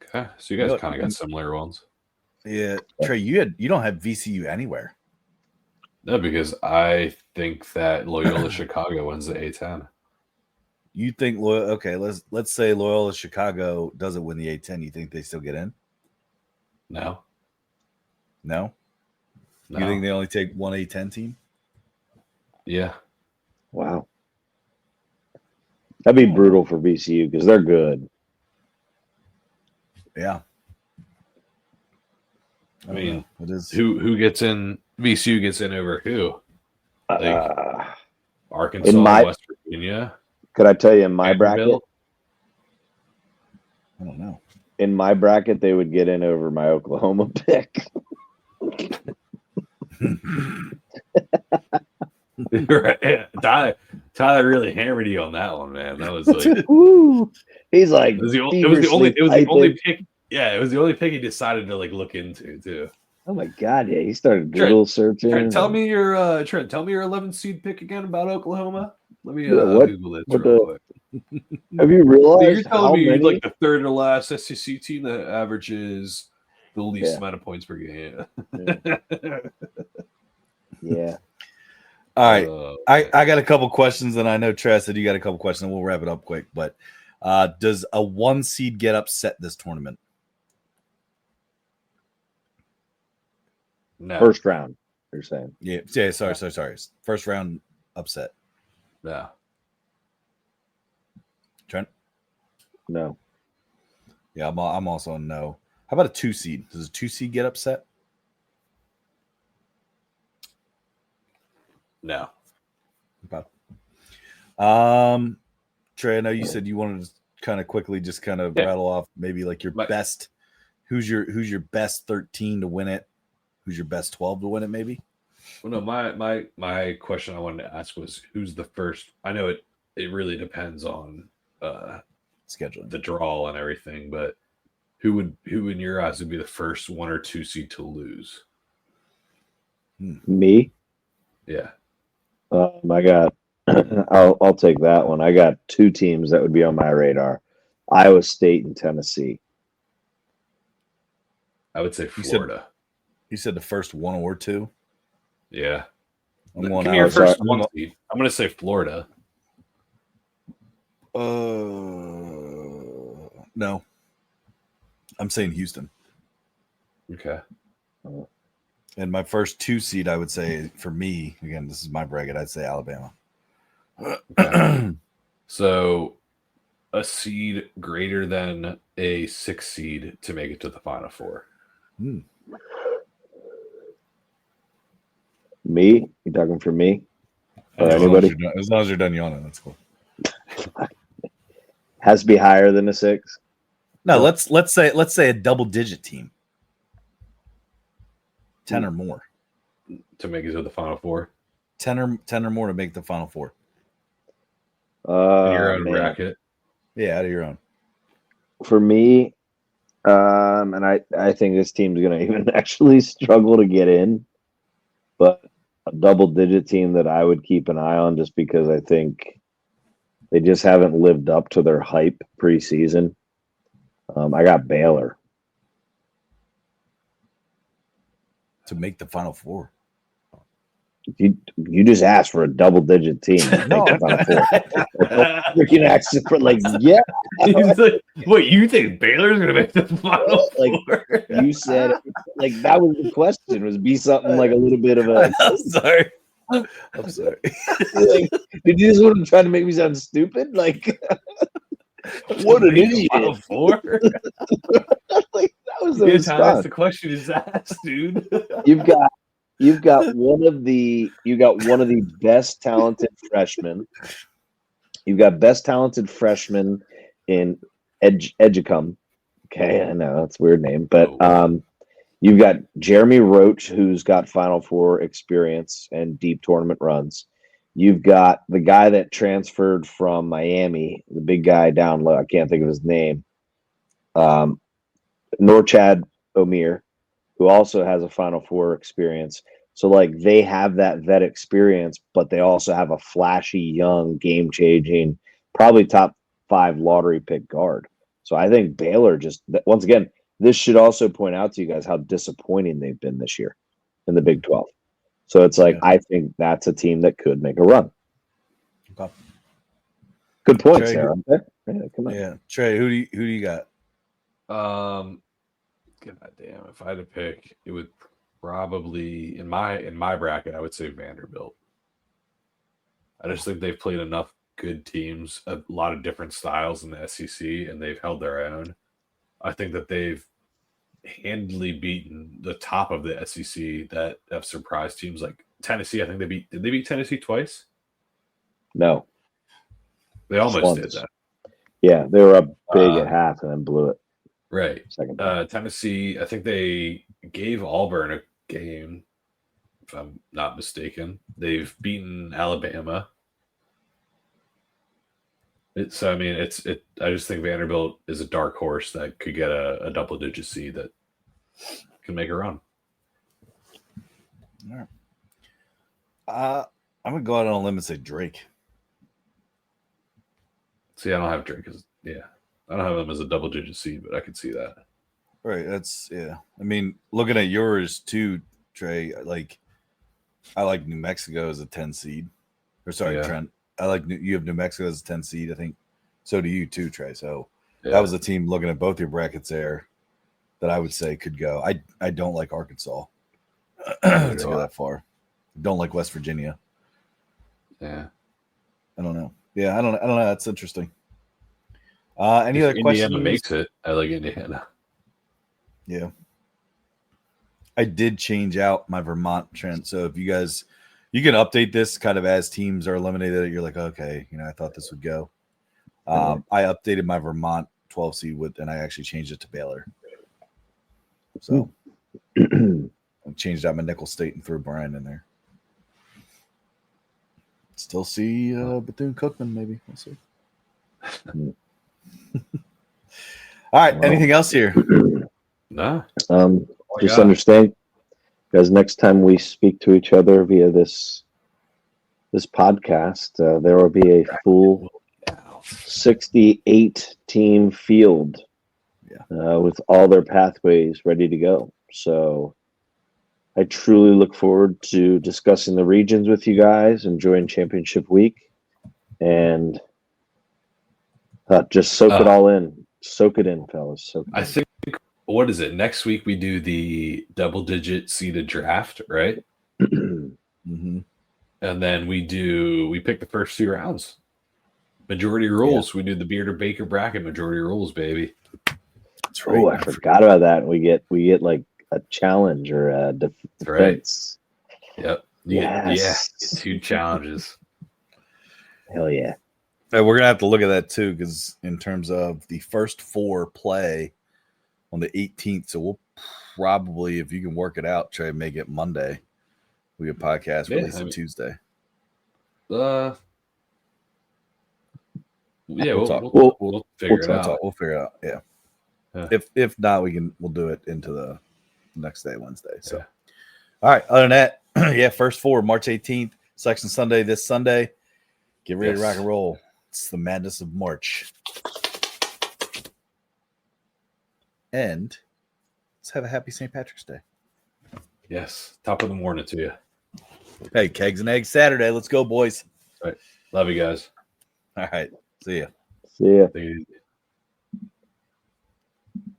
Okay, so you guys kind of got similar ones. Yeah, Trey, you don't have VCU anywhere. No, because I think that Loyola Chicago wins the A10. You think okay, let's say Loyola Chicago doesn't win the A10. You think they still get in? No. You think they only take one A10 team? Yeah. Wow. That'd be brutal for VCU because they're good. Yeah. I mean, it is. Who gets in? VCU gets in over who? Like Arkansas, West Virginia. Could I tell you in my bracket? I don't know. In my bracket, they would get in over my Oklahoma pick. Right. Tyler really hammered you on that one, man. That was like, woo. He's like, it was the only pick. Yeah, it was the only pick he decided to like look into too. Oh my god, yeah, he started Google searching. Trent, tell me your 11 seed pick again about Oklahoma. Let me Google this real quick. Have you realized? So you're telling me you're like the third or last SEC team that averages the least amount of points per game. Yeah. All right. I got a couple questions, and I know Trey said you got a couple questions, and we'll wrap it up quick. But does a 1 seed get upset this tournament? No. First round, you're saying? Yeah. Sorry. First round upset. No. Trent? No. Yeah, I'm also no. How about a 2 seed? Does a 2 seed get upset? No. Okay. Trey, I know you said you wanted to kind of quickly just kind of rattle off maybe like your best. Who's your best 13 to win it? Who's your best 12 to win it? Maybe. Well, no. My question I wanted to ask was who's the first. I know it really depends on scheduling, the draw, and everything, but who in your eyes would be the first 1 or 2 seed to lose? Me? Yeah. I got. I'll take that one. I got 2 teams that would be on my radar: Iowa State and Tennessee. I would say Florida. You said the first 1 or 2. Yeah. I'm going. Give me your first 1 seed. I'm going to say Florida. No. I'm saying Houston. Okay. And my first 2 seed, I would say, for me, again, this is my bracket, I'd say Alabama. Okay. So a seed greater than a 6 seed to make it to the Final Four. Me? You talking for me? Or as anybody? As long as you're done yawning, that's cool. Has to be higher than a 6. No, let's say a double-digit team, 10 or more to make it to the Final Four. 10 or more to make the Final Four. In your own bracket. Yeah, out of your own. For me, and I think this team's going to even actually struggle to get in, but a double-digit team that I would keep an eye on just because I think they just haven't lived up to their hype preseason. I got Baylor to make the Final Four. You just asked for a double-digit team. No, freaking asked for yeah. Like, what, you think Baylor's gonna make the Final Four? You said that was the question. Was be something like a little bit of a. I'm sorry. Did you just want to try to make me sound stupid? What an idiot! Final Four. That was the response. The question is asked, dude. You've got one of the best talented freshmen. You've got best talented freshman in Edgecombe. Okay, I know that's a weird name, but you've got Jeremy Roach, who's got Final Four experience and deep tournament runs. You've got the guy that transferred from Miami, the big guy down low. I can't think of his name. Norchad Omir, who also has a Final Four experience. So, they have that vet experience, but they also have a flashy, young, game-changing, probably top 5 lottery pick guard. So I think Baylor once again, this should also point out to you guys how disappointing they've been this year in the Big 12. So it's I think that's a team that could make a run. Okay. Good points there, aren't there? Yeah, come on. Yeah. Trey, who do you got? God damn, if I had to pick, it would probably in my bracket, I would say Vanderbilt. I just think they've played enough good teams, a lot of different styles in the SEC, and they've held their own. I think that they've handily beaten the top of the SEC that have surprised teams like Tennessee. I think did they beat Tennessee twice? No. They almost did that. Yeah, they were up big at half and then blew it. Right. Tennessee, I think they gave Auburn a game, if I'm not mistaken. They've beaten Alabama. I just think Vanderbilt is a dark horse that could get a double-digit seed that can make a run. All right. I'm gonna go out on a limb and say Drake. See, I don't have Drake I don't have him as a double-digit seed, but I can see that. Right. That's I mean, looking at yours too, Trey. I like New Mexico as a 10 seed. Or sorry, Trent. You have New Mexico as a 10 seed. I think so do you too, Trey. So that was a team looking at both your brackets there that I would say could go. I don't like Arkansas to go that far. Don't like West Virginia. Yeah. I don't know. Yeah, I don't know. That's interesting. Any other questions? Indiana makes it. I like Indiana. Yeah. I did change out my Vermont, Trent. So if you can update this kind of as teams are eliminated. You're like, okay, I thought this would go. I updated my Vermont 12 seed and I actually changed it to Baylor. So I changed out my Nickel State and threw Brian in there. Still see Bethune-Cookman, maybe. We'll see. All right. Anything else here? No. Just understand, guys, next time we speak to each other via this podcast, there will be a full 68 team field with all their pathways ready to go. So I truly look forward to discussing the regions with you guys, enjoying championship week, and just soak it all in. Soak it in, fellas. I think, what is it? Next week we do the double-digit seeded draft, right? Mm-hmm. And then we pick the first 2 rounds. Majority rules. Yeah. We do the Beard Baker bracket majority rules, baby. That's right. Oh, I forgot about that. We get like a challenge or a defense. Right. Yep. Yes. Yeah. 2 challenges. Hell yeah. Hey, we're gonna have to look at that too, because in terms of the first 4 play on the 18th, so we'll probably, if you can work it out, try to make it Monday. We get podcast released on Tuesday. Yeah, we'll figure it out. We'll figure it out. Yeah. If not, we'll do it into the next day, Wednesday. So, all right. Other than that, first 4, March 18th, Selection Sunday. This Sunday, get ready to rock and roll. It's the madness of March, and let's have a happy St. Patrick's Day. Yes, top of the morning to you. Hey, Kegs and Eggs Saturday. Let's go, boys. All right. Love you guys. All right. See ya. See ya. Take it easy.